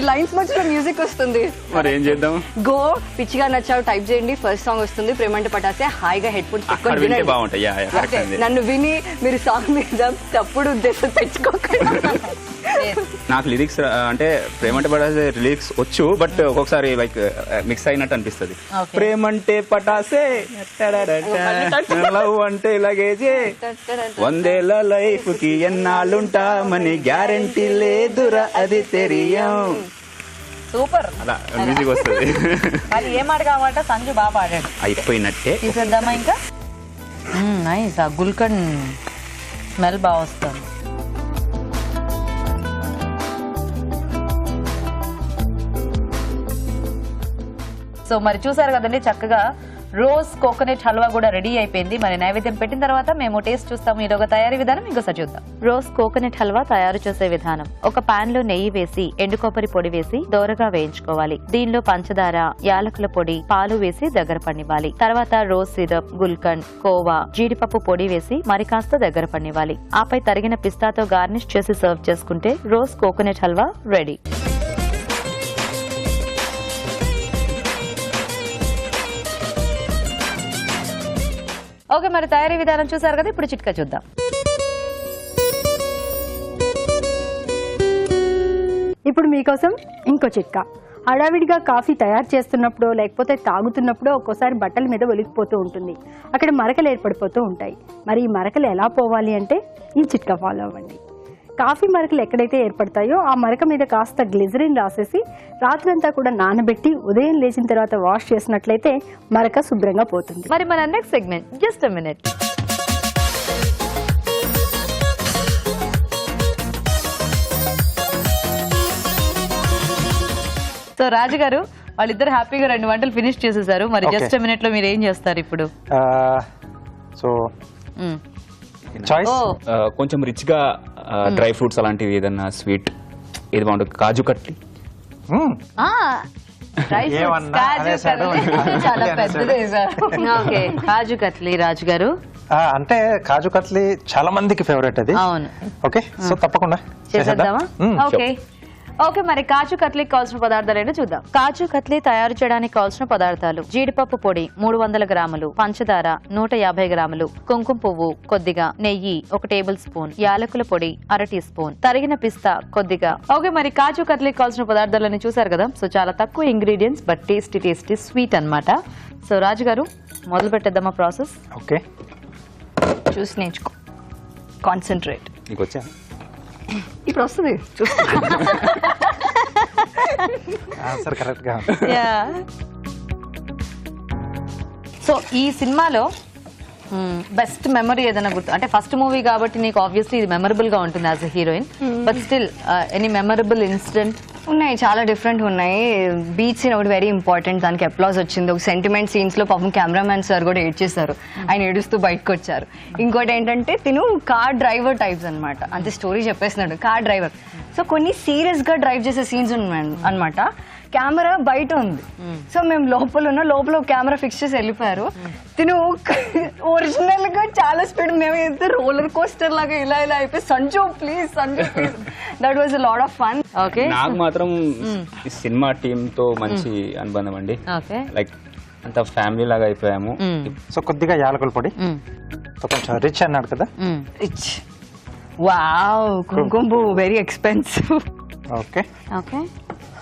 లైన్స్ మధ్యలో మ్యూజిక్ వస్తుంది. మరి ఏం చేద్దాం? గో పిచ్చిగా నచ్చావు టైప్ చేయండి, ఫస్ట్ సాంగ్ వస్తుంది. ప్రేమంటే పటాసే. హాయిగా హెడ్ ఫోన్స్ పెట్టుకొని నన్ను విని మీరు సాంగ్ మీద తప్పుడు ఉద్దేశం తెచ్చుకోకండి. నాకు లిరిక్స్ అంటే ప్రేమంటే పటాసే లిరిక్స్ వచ్చు, బట్ ఒక్కొక్కసారి లైక్ మిక్స్ అయినట్టు అనిపిస్తుంది. ప్రేమంటే పటాసే లవ్ అంటే లగేజే 100 ఏళ్ల లైఫ్ కి ఎన్నాళ్ళుంటామని గ్యారంటీ లేదురా అది తెలియం. సూపర్. అలా మ్యూజిక్ వస్తుంది. అది ఏ మాట కావాలంటే సంజు బాగా పాడాడు. అయిపోయినట్టే తీసేద్దామా ఇంకా? నైస్. ఆ గుల్కండ్ స్మెల్ బాగా వస్తుంది. సో మరి చూసారు కదండి, చక్కగా రోజ్ కోకోనట్ హల్వా కూడా రెడీ అయిపోయింది. మరి నైవేద్యం పెట్టిన తర్వాత మేము టేస్ట్ చూస్తాము. ఈరోజు తయారీ విధానం ఇంకోసారి చూద్దాం. రోజ్ కోకోనట్ హల్వా తయారు చేసే విధానం: ఒక పాన్ లో నెయ్యి వేసి ఎండు కొబ్బరి పొడి వేసి దోరగా వేయించుకోవాలి. దీనిలో పంచదార, యాలకుల పొడి, పాలు వేసి దగ్గర పనివ్వాలి. తర్వాత రోజ్ సిరప్, గుల్కండ్, కోవా, జీడిపప్పు పొడి వేసి మరి కాస్త దగ్గర పనివ్వాలి. ఆపై తరిగిన పిస్తాతో గార్నిష్ చేసి సర్వ్ చేసుకుంటే rose coconut halwa ready. Okay, మరి తయారీ విధానం చూసారు కదా, ఇప్పుడు చిట్కా చూద్దాం. ఇప్పుడు మీకోసం ఇంకో చిట్కా. హడావిడిగా కాఫీ తయారు చేస్తున్నప్పుడు లేకపోతే తాగుతున్నప్పుడు ఒక్కోసారి బట్టల మీద ఒలికిపోతూ ఉంటుంది, అక్కడ మరకలు ఏర్పడిపోతూ ఉంటాయి. మరి ఈ మరకలు ఎలా పోవాలి అంటే ఈ చిట్కా ఫాలో అవ్వండి. కాఫీ మరకలు ఎక్కడైతే ఏర్పడతాయో ఆ మరక మీద కాస్త గ్లిజరిన్ రాసేసి రాత్రంతా కూడా నానబెట్టి ఉదయం లేచిన తర్వాత వాష్ చేసినట్లయితే మరక శుభ్రంగా పోతుంది. మరి మన next segment just a minute. So Raju గారు వాళ్ళిద్దరు హ్యాపీగా 2 వంటలు ఫినిష్ చేసేసారు. మరి Okay. జస్ట్ మినిట్ లో మీరు ఏం చేస్తారు ఇప్పుడు? సో చాయిస్ కొంచెం రిచ్ గా డ్రై ఫ్రూట్స్ అలాంటివి ఏదన్నా స్వీట్ ఏది బాగుంటుంది? కాజు కట్లీ. ఏమన్నా అనేసాడు. చాలా పెద్దది వేశారు. ఓకే, కాజు కట్లీ రాజు గారు. అంటే కాజు కట్లీ చాలా మందికి ఫేవరెట్ అది. అవును, ఓకే, సో తప్పకుండా చేసేద్దామా? మ్మ్. ఓకే ఓకే, మరి కాజు కట్లీకి కావాల్సిన పదార్థాలు ఏంటో చూద్దాం. కాజు కట్లీ తయారు చేయడానికి కావాల్సిన పదార్థాలు: జీడిపప్పు పొడి 300 గ్రాములు, పంచదార 150 గ్రాములు, కుంకుమ పువ్వు కొద్దిగా, నెయ్యి 1 టేబుల్ స్పూన్, యాలకుల పొడి 1/2 టీ స్పూన్, తరిగిన పిస్తా కొద్దిగా. ఓకే, మరి కాజు కట్లీకి కావాల్సిన పదార్థాలన్నీ చూసారు కదా. సో చాలా తక్కువ ఇంగ్రీడియంట్స్ బట్ టేస్టీ స్వీట్ అన్నమాట. సో రాజు గారు మొదలు పెట్టేద్దామా ప్రాసెస్? ఓకే, చూసి నేర్చుకో, కాన్సన్ట్రేట్. నీకు వచ్చా? ఇప్పుడు వస్తుంది చూసుకో. ఆన్సర్ కరెక్ట్ గా సో ఈ సినిమాలో బెస్ట్ మెమరీ ఏదైనా గుర్తు, అంటే ఫస్ట్ మూవీ కాబట్టి నీకు ఆబ్వియస్లీ ఇది మెమరబుల్ గా ఉంటుంది as a heroine, but still any memorable incident? ఉన్నాయి, చాలా డిఫరెంట్ ఉన్నాయి. బీచ్ సీన్ ఒకటి వెరీ ఇంపార్టెంట్, దానికి అప్లాస్ వచ్చింది. ఒక సెంటిమెంట్ సీన్స్ లో పాపం కెమెరామ్యాన్ సార్ కూడా ఏడ్చేశారు, ఆయన ఏడుస్తూ బయటకు వచ్చారు. ఇంకోటి ఏంటంటే తిను కార్ డ్రైవర్ టైప్స్ అనమాట, అంతే స్టోరీ చెప్పేస్తున్నాడు, కార్ డ్రైవర్. సో కొన్ని సీరియస్ గా డ్రైవ్ చేసే సీన్స్ ఉన్నాయి అనమాట. కెమెరా బయట ఉంది, సో మేము లోపల కెమెరా ఫిక్స్ చేసి వెళ్ళిపోయారు. తిను ఒరిజినల్ గా చాలా స్పీడ్, మేము అయితే రోలర్ కోస్టర్ లాగా ఇలా అయిపోయి Sanju please that was a lot of fun. Okay, నాకు మాత్రం ఈ సినిమా టీమ్ తో మంచి అనుబంధం అండి. ఓకే, లైక్ అంత ఫ్యామిలీ లాగా అయిపోయాము. సో కొద్దిగా యాలకుల పొడి, సో కొంచెం రిచ్ అన్నాడు కదా. రిచ్, వావ్, కుంకుమ వెరీ ఎక్స్పెన్సివ్. ఓకే ఓకే,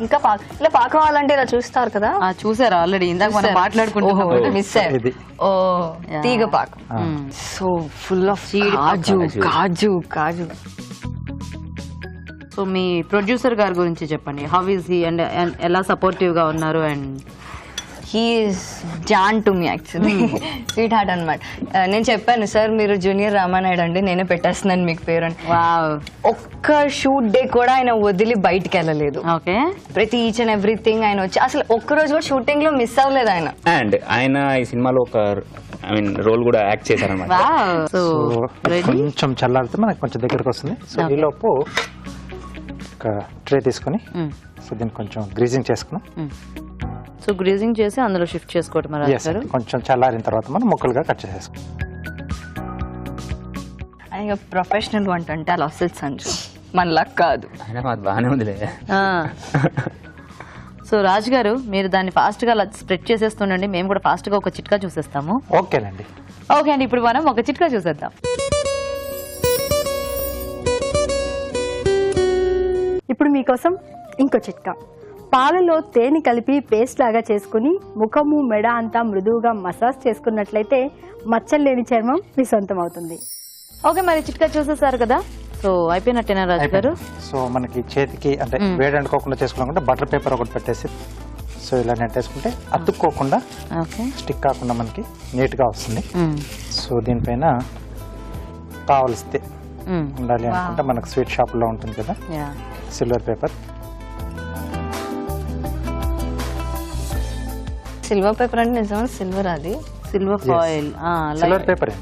ఇంకా ఇలా పాక కావాలంటే ఇలా చూస్తారు కదా, చూసారా ఆల్రెడీ ఇందాక మనం మాట్లాడుకుంటున్నాం. మిస్ ఇది ఓ తీగ పాకం. So full of kaju. So మీ ప్రొడ్యూసర్ గారి గురించి చెప్పండి, హౌ ఈజ్ హీ అండ్ ఎలా సపోర్టివ్ గా ఉన్నారు? And he's jaan to me actually, sweetheart అనమాట. నేను చెప్పాను సార్ మీరు జూనియర్ రామానాయుడు అండి, నేనే పెట్టేస్తున్నాను మీకు పేరు అని. వావ్, ఒక్క షూట్ డే కూడా ఆయన వదిలి బయటికి వెళ్ళలేదు. ఓకే, ప్రతి ఈచ్ అండ్ ఎవ్రీథింగ్ ఆయన వచ్చి అసలు ఒక్కరోజు కూడా షూటింగ్ లో మిస్ అవ్వలేదు ఆయన. అండ్ ఆయన ఈ సినిమాలో ఒక రోల్ కూడా యాక్ట్ చేశారనమాట. వావ్. సో సో కొంచెం చల్లారితే మనకి కొంచెం దగ్గరకు వస్తుంది. సో ఈ లోపు ఒక ట్రే తీసుకొని సో దీన్ని కొంచెం గ్రీజింగ్ చేసుకున్నాం. సో గ్రీజింగ్ చేసి అందులో షిఫ్ట్ చేసుకోవటం మరి Yes, కొంచెం చల్లారిన తర్వాత మనం ముక్కలుగా కట్ చేసేసుకున్నాం. ఆయన ప్రొఫెషనల్ వంట అంటే అలా వస్తుంది సంజు, మన లక్ కాదు. ఆయన మాది బాగానే ఉందిలే. సో రాజు గారు మీరు దాన్ని ఫాస్ట్ గా స్ప్రెడ్ చేసేస్తుండండి, మేము కూడా ఫాస్ట్ గా ఒక చిట్కా చూసేస్తాము. ఓకేనండి. ఓకే అండి, ఇప్పుడు మనం ఒక చిట్కా చూసేద్దాం. ఇప్పుడు మీకోసం ఇంకో చిట్కా. పాలలో తేనె కలిపి పేస్ట్ లాగా చేసుకుని ముఖము మెడ అంతా మృదువుగా మసాజ్ చేసుకున్నట్లయితే మచ్చలు లేని చర్మం మీ సొంతం అవుతుంది. ఓకే, మరి చిట్కా చూసేసారు కదా. సో అయిపోయినట్టేనా రాజు గారు? సో మనకి చేతికి అంటే వేడి అంటుకోకుండా చేసుకోవాలనుకుంటే బటర్ పేపర్ ఒకటి పెట్టేసి సో ఇలా నెట్టేసుకుంటే అతుక్కోకుండా ఓకే, స్టిక్ కాకుండా మనకి నీట్ గా వస్తుంది. సో దీనిపైన కావలిస్తే ఉండాలి అనుకుంటే మనకు స్వీట్ షాప్ లో ఉంటుంది కదా సిల్వర్ పేపర్. సిల్వర్ పేపర్ అంటే నిజంగా సిల్వర్, అది silver foil. Silver paper.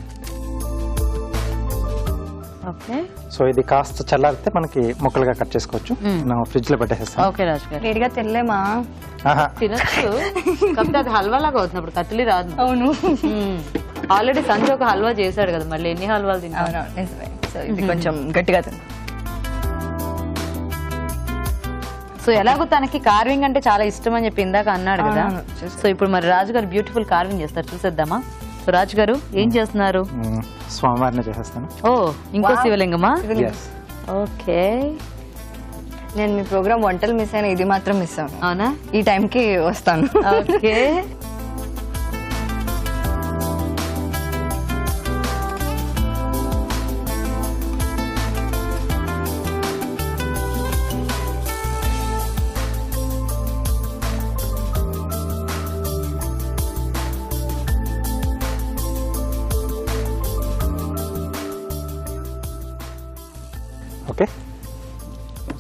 Okay, so ఇది కాస్త చల్లారితే మనకి ముక్కలుగా కట్ చేసుకోవచ్చు. మనం ఫ్రిడ్జ్ లో పెట్టేస్తాం. ఓకే రాజు గారు, వేడిగా తెల్లేమా తినచ్చు కాకపోతే అది హల్వా లాగా అవుతుంది, అప్పుడు కత్తిలి రాదు. అవును, ఆల్రెడీ సంజు ఒక హల్వా చేశాడు కదా, మళ్ళీ ఎన్ని హల్వాలు తింటాం. అవును నిజమే. సో ఇది కొంచెం గట్టిగా తింది. సో ఎలాగో తనకి కార్వింగ్ అంటే చాలా ఇష్టం అని చెప్పి ఇందాక అన్నాడు కదా. సో ఇప్పుడు మరి రాజు గారు బ్యూటిఫుల్ కార్వింగ్ చేస్తారు, చూసేద్దామా? సో రాజు గారు ఏం చేస్తున్నారు? స్వామివారిని చేసేస్తాను. ఓ, ఇంకో శివలింగమా? Yes. ఓకే, నేను మీ ప్రోగ్రామ్ వంటలు మిస్ అయినా ఇది మాత్రం మిస్ అవ్వను. అవునా? ఈ టైంకి వస్తాను. ఓకే,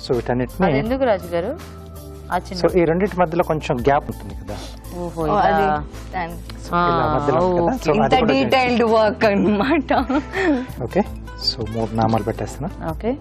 సో వీటన్నిటిని అది ఎందుకు రాజు గారు ఆ చిన్న సో ఈ రెండింటి మధ్యలో కొంచెం గ్యాప్ ఉంటుంది కదా, ఓహో అది ఇదా? ఇలా మధ్యలో ఉంది కదా, సో ఇంత అది కూడా డీటెయిల్డ్ వర్క్ అన్నమాట. ఓకే. సో 3 నామాలు పెట్టేస్తున్నా. ఓకే.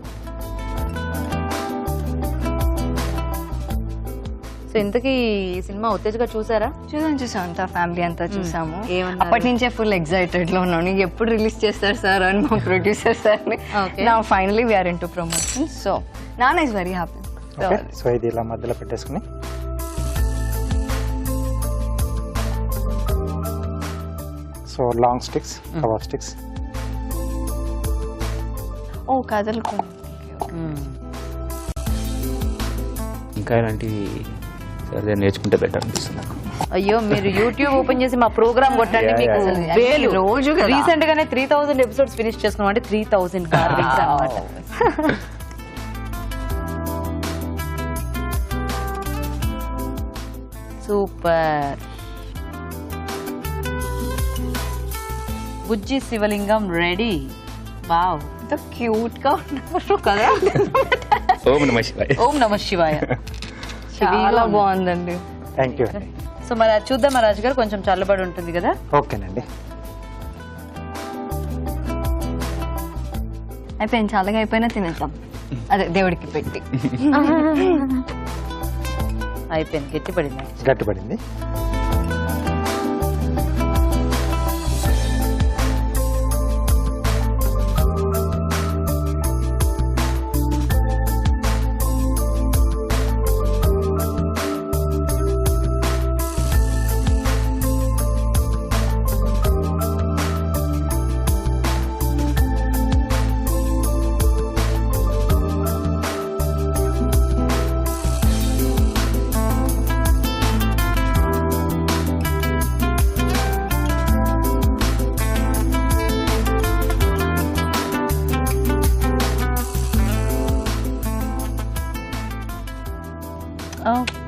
సో ఇంతకీ ఈ సినిమా ఉత్తేజగా చూసారా? చూసాం అంతా ఫ్యామిలీ అంతా చూసాము. ఏమన్నారు? అప్పటి నుంచే ఫుల్ ఎక్సైటెడ్ లో ఉన్నాను, ఎప్పుడు రిలీజ్ చేస్తారు సార్ అని మా ప్రొడ్యూసర్ సార్ ని. Okay. నా finally we are into promotion. So నాన్న is very happy. Okay. So ఇది ఇలా మధ్యలో పెట్టేసుకుని so long sticks, kebab sticks. ఓ కదలకు ఇంకా ఇలాంటివి సరే నేర్చుకుంటే బెటర్ అనిపిస్తుంది నాకు. అయ్యో మీరు యూట్యూబ్ ఓపెన్ చేసి మా ప్రోగ్రామ్ కొట్టండి, మీకు yeah. వేలు రోజు కదా. రీసెంట్ గానే 3000 ఎపిసోడ్స్ ఫినిష్ చేసుకున్నాం అంటే 3000 కార్వింగ్స్ అన్నమాట. సూపర్. బుజ్జి శివలింగం రెడీ. వావ్, ఎంత క్యూట్ గా ఉన్నారు కదా. ఓం నమః శివాయ. ఓం నమ శివాయ. చాలా బాగుందండి. Thank you. సో మరి అది చూద్దాం రాజు గారు, కొంచెం చల్లబడి ఉంటుంది కదా. ఓకేనండి. అయిపోయింది, చల్లగా అయిపోయినా తినేద్దాం, అదే దేవుడికి పెట్టి. అయిపోయింది, గట్టిపడింది. గట్టిపడింది.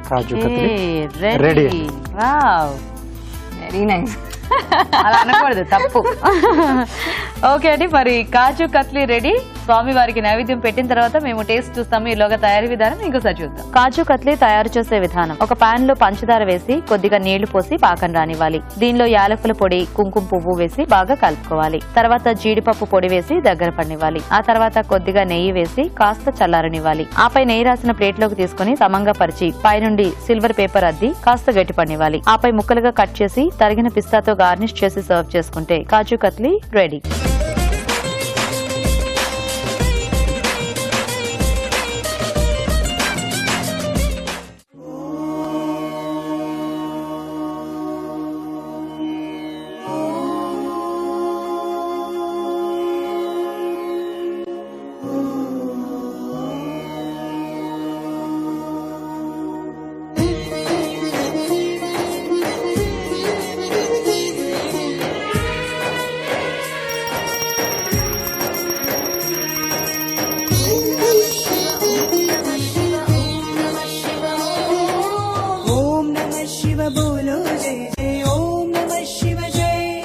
Kaju katli ready. Ready. Wow, very nice. అలా అనకూడదు, తప్పు. ఓకే అండి, మరి కాజు కత్లీ రెడీ. స్వామి వారికి నైవేద్యం పెట్టిన తర్వాత మేము టేస్ట్ చూస్తాము. ఈలోగా తయారీ విధానం ఇంకోసారి చూద్దాం. కాజు కత్లీ తయారు చేసే విధానం: ఒక పాన్ లో పంచదార వేసి కొద్దిగా నీళ్లు పోసి పాకం రానివ్వాలి. దీనిలో యాలకుల పొడి, కుంకుమ పువ్వు వేసి బాగా కలుపుకోవాలి. తర్వాత జీడిపప్పు పొడి వేసి దగ్గర పడినివ్వాలి. ఆ తర్వాత కొద్దిగా నెయ్యి వేసి కాస్త చల్లారనివ్వాలి. ఆపై నెయ్యి రాసిన ప్లేట్ లోకి తీసుకుని సమంగా పరిచి పైనుండి సిల్వర్ పేపర్ అద్ది కాస్త గట్టి పడినివ్వాలి. ఆపై ముక్కలుగా కట్ చేసి తరిగిన పిస్తాతో గార్నిష్ చేసి సర్వ్ చేసుకుంటే కాజు కత్లీ రెడీ.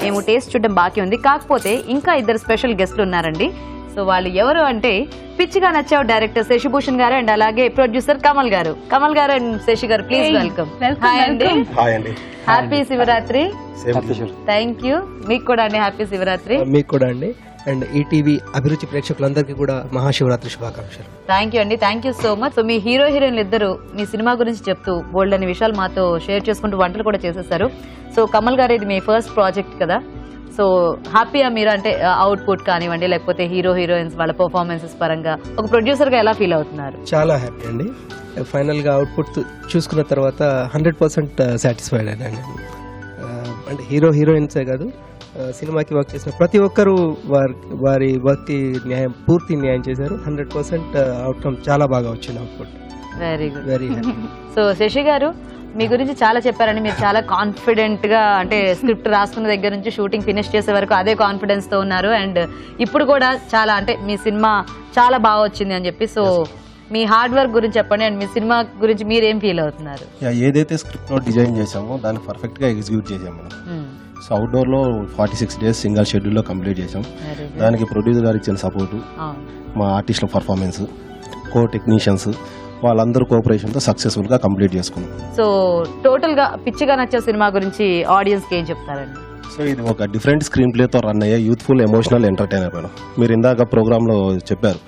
మేము టేస్ట్ చూడడం బాకీ ఉంది, కాకపోతే ఇంకా ఇద్దరు స్పెషల్ గెస్ట్లు ఉన్నారండి. సో వాళ్ళు ఎవరు అంటే పిచ్చిగా నచ్చావు డైరెక్టర్ శశిభూషణ్ గారు అండ్ అలాగే ప్రొడ్యూసర్ కమల్ గారు. కమల్ గారు అండ్ శశి గారు, ప్లీజ్ వెల్కమ్. హాయ్ అండి. హ్యాపీ శివరాత్రి. Thank you. మీకు కూడా అండి హ్యాపీ శివరాత్రి. మీకు కూడా అండి. అండ్ ఈటీవీ అభిరుచి ప్రేక్షకులందరికీ కూడా మహాశివరాత్రి శుభాకాంక్షలు. థ్యాంక్ యూ అండి, thank you so much. So me hero హీరోయిన్లు ఇద్దరు మీ సినిమా గురించి చెప్తూ బోల్డ్ అనే విషయాలు మాతో షేర్ చేసుకుంటూ వంటలు కూడా చేసేసారు. సో కమల్ గారు, ఇది మీ ఫస్ట్ ప్రాజెక్ట్ కదా, సో హ్యాపీయా మీరు? అంటే అవుట్పుట్ కానివ్వండి, లేకపోతే హీరో హీరోయిన్స్ వాళ్ళ పర్ఫార్మెన్సెస్ పరంగా ఒక ప్రొడ్యూసర్ గా ఎలా ఫీల్ అవుతున్నారు? చాలా హ్యాపీ అండి. ఫైనల్ గా అవుట్పుట్ చూసుకున్న తర్వాత 100% సాటిస్ఫైడ్ అయినా. అంటే హీరో హీరోయిన్సే కాదు, సినిమాకి వర్క్ చేసిన ప్రతి ఒక్కరూ వారి వర్క్ కి పూర్తి న్యాయం చేశారు. 100% అవుట్కమ్ చాలా బాగా వచ్చింది. Output very good, very happy. So Shashi గారు, మీ గురించి చాలా చెప్పారండి. మీరు చాలా కాన్ఫిడెంట్ గా, అంటే స్క్రిప్ట్ రాసుకున్న దగ్గర నుంచి షూటింగ్ ఫినిష్ చేసే వరకు అదే కాన్ఫిడెన్స్ తో ఉన్నారు. అండ్ ఇప్పుడు కూడా చాలా, అంటే మీ సినిమా చాలా బాగా వచ్చింది అని చెప్పి. సో మీ హార్డ్ వర్క్ గురించి చెప్పండి, అండ్ మీ సినిమా గురించి మీరేం ఫీల్ అవుతున్నారు? ఏదైతే స్క్రిప్ట్ లో డిజైన్ చేసామో దాన్ని పర్ఫెక్ట్ గా ఎగ్జిక్యూట్ చేసాం మనం. సో అవుట్డోర్ లో 46 days సింగల్ షెడ్యూల్ లో కంప్లీట్ చేసాం. దానికి ప్రొడ్యూసర్ గారు ఇచ్చిన సపోర్టు, మా ఆర్టిస్టుల పర్ఫార్మెన్స్, కో టెక్నీషియన్స్ వాళ్ళందరూ కోఆపరేషన్తో సక్సెస్ఫుల్గా కంప్లీట్ చేసుకున్నాం. సో టోటల్ గా పిచ్చిగా నచ్చే సినిమా గురించి ఆడియన్స్ కి ఏం చెప్తారండి? సో ఇది ఒక డిఫరెంట్ స్క్రీన్ ప్లేతో రన్ అయ్యే యూత్ఫుల్ ఎమోషనల్ ఎంటర్టైనర్ మేడం. మీరు ఇందాక ప్రోగ్రాంలో చెప్పారు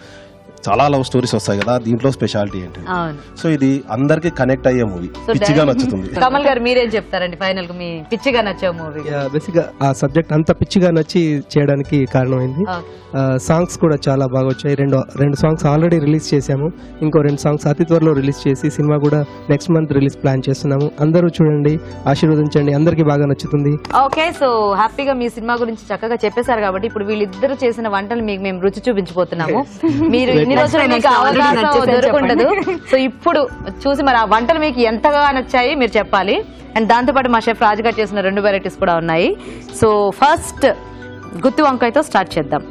చాలా లవ్ స్టోరీస్ వస్తాయి కదా, దీంట్లో స్పెషాలిటీ ఏంటి? అవును. సో ఇది అందరికి కనెక్ట్ అయ్యే మూవీ, పిచ్చిగా నచ్చుతుంది. కమల్ గారు మీరేం చెప్తారండి ఫైనల్ గా మీ పిచ్చిగా నచ్చే మూవీ? బేసిక్ గా ఆ సబ్జెక్ట్ అంత పిచ్చిగా నచ్చి చేయడానికి కారణమైంది. సాంగ్స్ కూడా చాలా బాగా వచ్చాయి. రెండు సాంగ్స్ ఆల్రెడీ రిలీజ్ చేశాము, ఇంకో 2 సాంగ్స్ అతి త్వరలో రిలీజ్ చేసి సినిమా కూడా నెక్స్ట్ మంత్ రిలీజ్ ప్లాన్ చేస్తున్నాము. అందరూ చూడండి, ఆశీర్వదించండి, అందరికీ బాగా నచ్చుతుంది. ఓకే, సో హ్యాపీగా మీ సినిమా గురించి చక్కగా చెప్పేశారు కాబట్టి ఇప్పుడు వీళ్ళిద్దరు చేసిన వంటలు మీకు మేము రుచి చూపించబోతున్నాము. మీరు ఇన్ని రోజులు మీకు అవకాశం దొరుకుండదు. సో ఇప్పుడు చూసి మరి ఆ వంటలు మీకు ఎంతగా నచ్చాయి మీరు చెప్పాలి. అండ్ దాంతోపాటు మా షెఫ్ రాజు గారు చేసిన 2 వెరైటీస్ కూడా ఉన్నాయి. సో ఫస్ట్ గుత్తి వంకాయతో స్టార్ట్ చేద్దాం.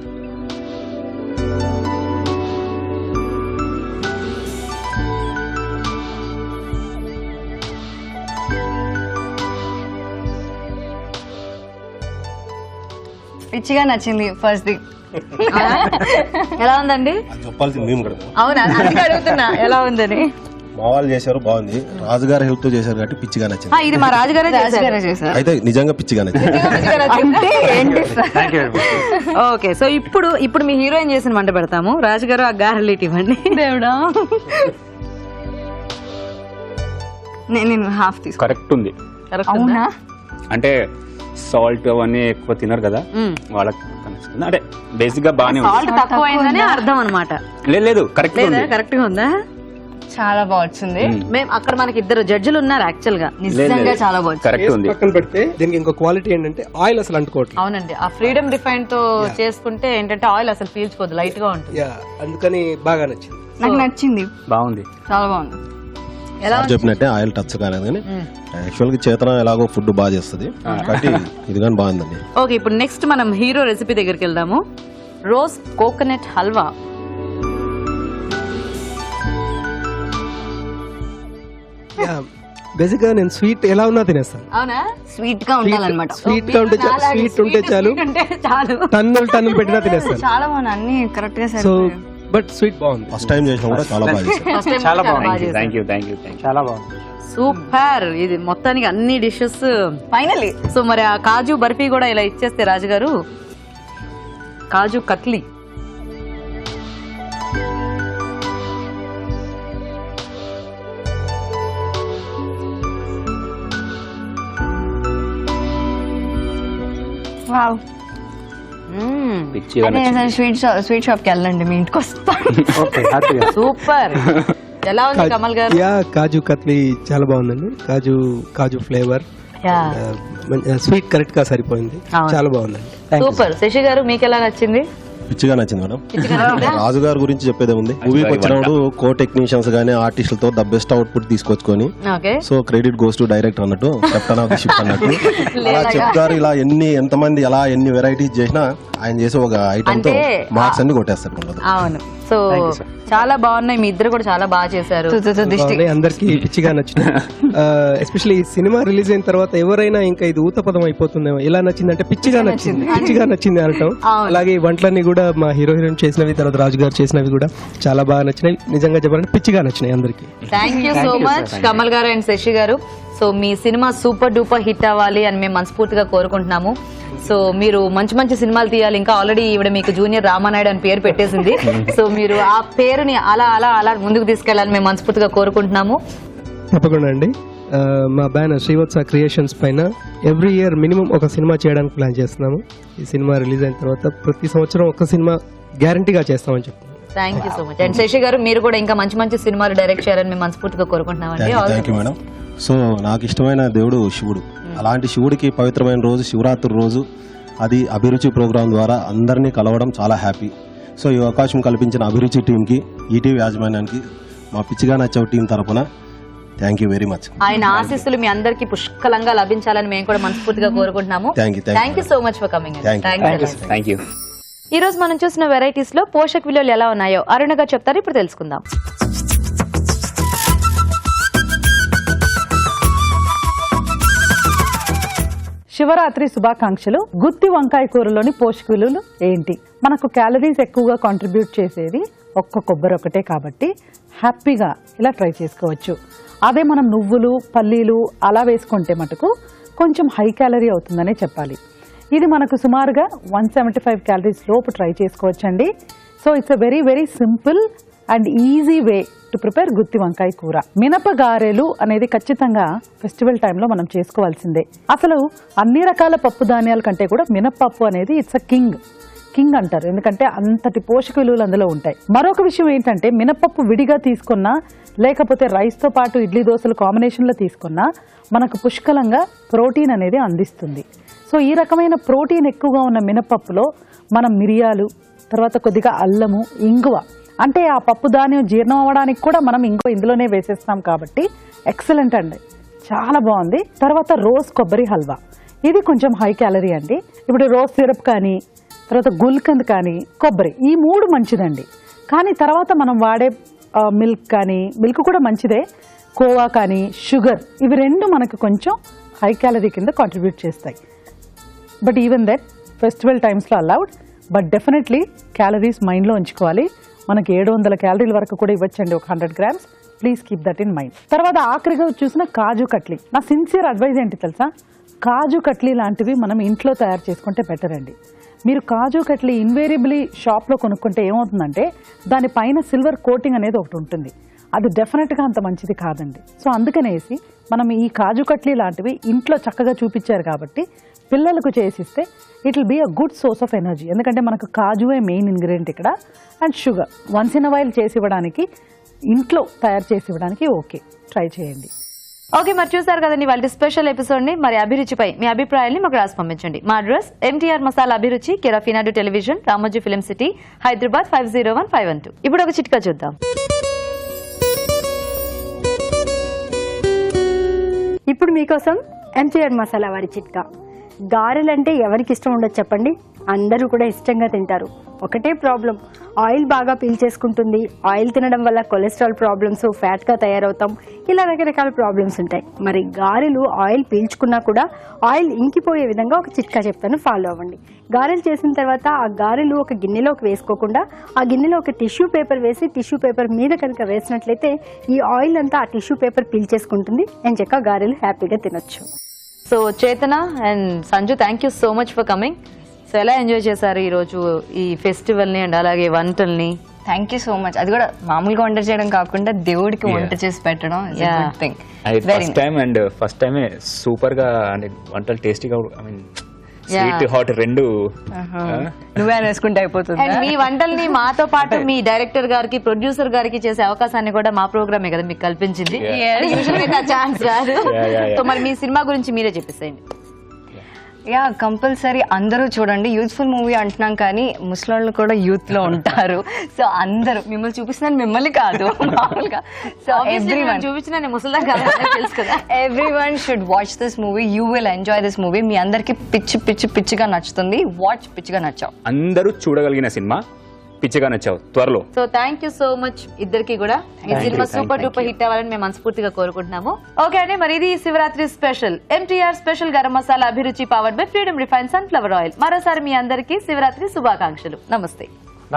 పిచ్చిగా నచ్చింది ఫస్ట్ ది. ఎలా ఉందండి? అది చెప్పాల్సింది మేము కూడా. అవునా, అందుకే అడుగుతున్నా ఎలా ఉందని. మా వాళ్ళు చేశారు, బాగుంది. రాజుగారి హెల్ప్ తో చేశారు కాబట్టి పిచ్చిగా నచ్చింది. ఇది మా రాజుగారే చేశారు. అయితే నిజంగా పిచ్చిగా నచ్చింది. ఓకే, సో ఇప్పుడు మీ హీరోయిన్ చేసిన వంట పెడతాము. రాజుగారు ఆ గారెలీట్ ఇవ్వండి. దేవుడా, నేను హాఫ్ తీసుకు. కరెక్ట్ ఉంది. అవునా? అంటే సాల్ట్ అవన్నీ ఎక్కువ తినరు కదా, వాళ్ళకి కనిపిస్తుంది. అంటే బేసిక్ గా బాగానే సాల్ట్ తక్కువ అయిందని అర్థం అనమాట. లేదు కరెక్ట్ కరెక్ట్ గా ఉందా? చాలా బాగా వచ్చింది. మేము అక్కడ మనకి 2 జడ్జిలు ఉన్నారు యాక్చువల్ గా. నిజంగా చాలా బాగా కరెక్ట్ ఉంది. పక్కన పెడితే దీనికి ఇంకో క్వాలిటీ ఏంటంటే ఆయిల్ అసలు అంటుకోవట్లేదు. అవునండి, ఆ ఫ్రీడమ్ రిఫైన్ తో చేసుకుంటే ఏంటంటే ఆయిల్ అసలు పీల్చుకోదు, లైట్ గా ఉంటుంది. అందుకని బాగా నచ్చింది. నాకు నచ్చింది, బాగుంది, చాలా బాగుంది. చెప్పినట్టే ఆయిల్ టచ్ కాలేదు కానీ యాక్చువల్ గా చేతన ఎలాగో ఫుడ్ బాగా చేస్తుంది కాబట్టి ఇది కానీ బాగుందండి. ఓకే, ఇప్పుడు నెక్స్ట్ మనం హీరో రెసిపీ దగ్గరికి వెళ్దాము. Rose coconut halwa. బేసిక్ గా నేను స్వీట్ ఎలా ఉన్నా తినేస్తాను. అవునా? స్వీట్ గా ఉండాలన్నమాట. స్వీట్ గా ఉంటే స్వీట్ ఉంటే చాలు, టన్నులు పెట్టినా తినేస్తాను. చాలా బాగుంది, అన్ని కరెక్ట్ గా సో బట్ స్వీట్ బాగుంది. ఫస్ట్ టైం చేసిన కూడా చాలా బాగా చేశారు. చాలా బాగుంది. Thank you. చాలా బాగుంది. సూపర్. ఇది మొత్తానికి అన్ని డిషెస్ ఫైనల్లీ. సో మరి ఆ కాజు బర్ఫీ కూడా ఇలా ఇచ్చేస్తే రాజుగారు, కాజు కట్లీ. వావ్. పిచ్చిగా స్వీట్ షాప్ కి వెళ్ళండి, మీ ఇంటికి వస్తాను. ఓకే, హ్యాపీగా. సూపర్. ఎలా ఉంది కమల్ గారు? కాజు కత్లీ చాలా బాగుందండి. కాజు ఫ్లేవర్, స్వీట్ కరెక్ట్ గా సరిపోయింది. చాలా బాగుందండి. సూపర్. శశి గారు మీకు ఎలా నచ్చింది? పిచ్చిగా నచ్చింది మేడం. రాజుగారి గురించి చెప్పేదే ఉంది. మూవీకి వచ్చినప్పుడు కో టెక్నీషియన్స్ గానీ ఆర్టిస్టులతో ద బెస్ట్ అవుట్పుట్ తీసుకొచ్చుకొని, so credit goes to director అన్నట్టు, కెప్టెన్ ఆఫ్ ది షిప్ అన్నట్టు. అలా చెప్తారు. ఇలా ఎంతమంది ఎలా ఎన్ని వెరైటీస్ చేసినా ఆయన చేసే ఒక ఐటమ్ తో మార్క్స్ అన్ని కొట్టేస్తారు. అవును, సో చాలా బాగున్నాయి. మీ ఇద్దరు కూడా చాలా బాగా చేశారు. అందరికి పిచ్చిగా నచ్చింది. ఎస్పెషల్లీ ఈ సినిమా రిలీజ్ అయిన తర్వాత ఎవరైనా ఇంకా ఇది ఊతపదం అయిపోతుందేమో, ఎలా నచ్చిందంటే పిచ్చిగా నచ్చింది అనటం. అలాగే ఈ వంటలన్నీ కూడా మా హీరోయిన్ చేసినవి, తర్వాత రాజు గారు చేసినవి కూడా చాలా బాగా నచ్చినాయి. నిజంగా చెప్పాలంటే పిచ్చిగా నచ్చినాయి అందరికి. Thank you so much Kamal గారు అండ్ శశి గారు. సో మీ సినిమా సూపర్ డూపర్ హిట్ అవ్వాలి అని మేము మనస్ఫూర్తిగా కోరుకుంటున్నాము. సో మీరు మంచి మంచి సినిమాలు తీయాలి. ఇంకా ఆల్రెడీ ఈవిడ మీకు జూనియర్ రామానాయుడు అని పేరు పెట్టేసింది. సో మీరు ఆ పేరుని అలా అలా అలా ముందుకు తీసుకెళ్లాలని మేము మనస్ఫూర్తిగా కోరుకుంటున్నాము. తప్పకుండా అండి. మా బ్యానర్ శ్రీవత్స క్రియేషన్స్ పైన ఎవ్రీ ఇయర్ మినిమం ఒక సినిమా చేయడానికి ప్లాన్ చేస్తున్నాము. ఈ సినిమా రిలీజ్ అయిన తర్వాత ప్రతి సంవత్సరం ఒక సినిమా గ్యారంటీగా చేస్తామని చెప్తున్నాం. Thank you so much. And Shashi garu మీరు కూడా ఇంకా మంచి మంచి సినిమాలు డైరెక్ట్ చేయాలని మేము మనస్ఫూర్తిగా కోరుకుంటున్నామండి. Thank you madam. సో నాకు ఇష్టమైన దేవుడు శివుడు. అలాంటి శివుడికి పవిత్రమైన రోజు శివరాత్రి రోజు. అది అభిరుచి ప్రోగ్రాం ద్వారా అందరినీ కలవడం చాలా హ్యాపీ. సో ఈ అవకాశం కల్పించిన అభిరుచి టీంకి, ఈటీవీ యాజమాన్యానికి, మా పిచ్చిగా నచ్చే టీం తరఫున థ్యాంక్ యూ వెరీ మచ్. ఆయన ఆశీస్సులు మీ అందరికీ పుష్కలంగా లభించాలని మేము కూడా మనస్ఫూర్తిగా కోరుకుంటున్నాము. Thank you so much for coming. Thank you. ఈ రోజు మనం చూసిన వెరైటీస్ లో పోషక విలువలు ఎలా ఉన్నాయో అరుణ గారు చెప్తారు. ఇప్పుడు తెలుసుకుందాం. శివరాత్రి శుభాకాంక్షలు. గుత్తి వంకాయ కూరలోని పోషక విలువలు ఏంటి? మనకు క్యాలరీస్ ఎక్కువగా కాంట్రిబ్యూట్ చేసేది ఒక్క కొబ్బరి ఒకటే కాబట్టి హ్యాపీగా ఇలా ట్రై చేసుకోవచ్చు. అదే మనం నువ్వులు పల్లీలు అలా వేసుకుంటే మటుకు కొంచెం హై క్యాలరీ అవుతుందనే చెప్పాలి. ఇది మనకు సుమారుగా 175 క్యాలరీస్ లోపు ట్రై చేసుకోవచ్చండి. So it's a very very simple and easy way to prepare gutti vankaya kura. మినప గారెలు అనేది ఖచ్చితంగా ఫెస్టివల్ టైంలో మనం చేసుకోవాల్సిందే. అసలు అన్ని రకాల పప్పు ధాన్యాల కంటే కూడా మినప్పప్పు అనేది ఇట్స్ అ కింగ్ అంటారు, ఎందుకంటే అంతటి పోషక విలువలు అందులో ఉంటాయి. మరొక విషయం ఏంటంటే మినపప్పు విడిగా తీసుకున్నా లేకపోతే రైస్తో పాటు ఇడ్లీ దోశలు కాంబినేషన్లో తీసుకున్నా మనకు పుష్కలంగా ప్రోటీన్ అనేది అందిస్తుంది. సో ఈ రకమైన ప్రోటీన్ ఎక్కువగా ఉన్న మినపప్పులో మనం మిరియాలు, తర్వాత కొద్దిగా అల్లము, ఇంగువ, అంటే ఆ పప్పు ధాన్యం జీర్ణం అవ్వడానికి కూడా మనం ఇంగువ ఇందులోనే వేసేస్తాం కాబట్టి ఎక్సలెంట్ అండి, చాలా బాగుంది. తర్వాత రోజ్ కొబ్బరి హల్వా, ఇది కొంచెం హై క్యాలరీ అండి. ఇప్పుడు రోజ్ సిరప్ కానీ తర్వాత గుల్కంద్ కానీ కొబ్బరి, ఈ 3 మంచిదండి. కానీ తర్వాత మనం వాడే మిల్క్ కానీ, మిల్క్ కూడా మంచిదే, కోవా కానీ షుగర్, ఇవి 2 మనకు కొంచెం హై క్యాలరీ కింద కాంట్రిబ్యూట్ చేస్తాయి. బట్ ఈవెన్ దట్ ఫెస్టివల్ టైమ్స్లో అలౌడ్, బట్ డెఫినెట్లీ క్యాలరీస్ మైండ్లో ఉంచుకోవాలి. మనకి 700 క్యాలరీల వరకు కూడా ఇవ్వచ్చండి ఒక 100 grams. Please keep that in mind. తర్వాత ఆఖరిగా చూసిన కాజు కట్లీ, నా సిన్సియర్ అడ్వైజ్ ఏంటి తెలుసా, కాజు కట్లీ లాంటివి మనం ఇంట్లో తయారు చేసుకుంటే బెటర్ అండి. మీరు కాజు కట్లీ ఇన్వేరియబుల్లీ షాప్లో కొనుక్కుంటే ఏమవుతుందంటే దానిపైన సిల్వర్ కోటింగ్ అనేది ఒకటి ఉంటుంది, అది డెఫినెట్గా అంత మంచిది కాదండి. సో అందుకనేసి మనం ఈ కాజు కట్లీ లాంటివి ఇంట్లో చక్కగా చూపించారు కాబట్టి పిల్లలకు చేసిస్తే it will be a good source of energy. ఎందుకంటే మనకు కాజువే మెయిన్ ఇంగ్రీడియంట్ ఇక్కడ, and sugar once in a while చేసి ఇవ్వడానికి, ఇంట్లో తయారు చేసి ఇవ్వడానికి ఓకే, ట్రై చేయండి. ఓకే, మరి చూసారు కదండి వాళ్ళ స్పెషల్ ఎపిసోడ్ ని. మరి అభిరుచిపై మీ అభిప్రాయాన్ని మాకు రాసి పంపించండి. మా అడ్రస్ ఎంటీఆర్ మసాలా అభిరుచి, care of Eenadu television, Ramoji film city, Hyderabad 501512. ఇప్పుడు ఒక చిట్కా చూద్దాం. ఇప్పుడు మీకోసం ఎంటీఆర్ మసాలా వారి చిట్కా. గారెలంటే ఎవరికి ఇష్టం ఉండదు చెప్పండి, అందరూ కూడా ఇష్టంగా తింటారు. ఒకటే ప్రాబ్లం, ఆయిల్ బాగా పీల్చేసుకుంటుంది. ఆయిల్ తినడం వల్ల కొలెస్ట్రాల్ ప్రాబ్లమ్స్, ఫ్యాట్గా తయారవుతాం, ఇలా రకరకాల ప్రాబ్లమ్స్ ఉంటాయి. మరి గారెలు ఆయిల్ పీల్చుకున్నా కూడా ఆయిల్ ఇంకిపోయే విధంగా ఒక చిట్కా చెప్తాను, ఫాలో అవ్వండి. గారెలు చేసిన తర్వాత ఆ గారెలు ఒక గిన్నెలోకి వేసుకోకుండా ఆ గిన్నెలో ఒక టిష్యూ పేపర్ వేసి టిష్యూ పేపర్ మీద కనుక వేసినట్లయితే ఈ ఆయిల్ అంతా ఆ టిష్యూ పేపర్ పీల్చేసుకుంటుంది. ఎంచక్కా గారెలు హ్యాపీగా తినొచ్చు. So Chetana and Sanju, thank you so much for coming. So ఎలా ఎంజాయ్ చేశారు ఈరోజు ఈ ఫెస్టివల్ని అండ్ అలాగే వంటల్ని? Thank you so much. అది కూడా మామూలుగా వంట చేయడం కాకుండా దేవుడికి వంట చేసి పెట్టడం thing. First time and first టైమే సూపర్ గా అంటే వంటలు టేస్టీగా, ఐ మీన్ స్వీట్ హాట్ రెండు నువ్వే వేసుకుంటే అయిపోతుంది. అండ్ మీ వంటల్ని మాతో పాటు మీ డైరెక్టర్ గారికి, ప్రొడ్యూసర్ గారికి చేసే అవకాశాన్ని కూడా మా ప్రోగ్రామే కదా మీకు కల్పించింది. ఛాన్స్ రాదు. సో మరి మీ సినిమా గురించి మీరే చెప్పేసేయండి. యా, కంపల్సరీ అందరూ చూడండి. యూత్ఫుల్ మూవీ అంటున్నాం కానీ ముసలోళ్ళు కూడా యూత్ లో ఉంటారు. సో అందరూ, మిమ్మల్ని చూపిస్తున్నాను మిమ్మల్ని కాదు మామూలుగా. సో చూపించిన ముసలా తెలుసు కదా, everyone should watch this movie. You will enjoy this movie. మీ అందరికి పిచ్చిగా నచ్చుతుంది. వాచ్, పిచ్చిగా నచ్చావు. అందరూ చూడగలిగిన సినిమా, పిచ్చిగా నచ్చావు త్వరలో. So thank you so much ఇద్దరికి కూడా. ఈ సినిమా సూపర్ డూపర్ హిట్ అవ్వాలని మేము మనస్ఫూర్తిగా కోరుకుంటున్నాము. ఓకే అండి, మరి ఇది Shivaratri special MTR special garam masala Abhiruchi, powered by Freedom refine sunflower oil. మరోసారి మీ అందరికీ శివరాత్రి శుభాకాంక్షలు. నమస్తే.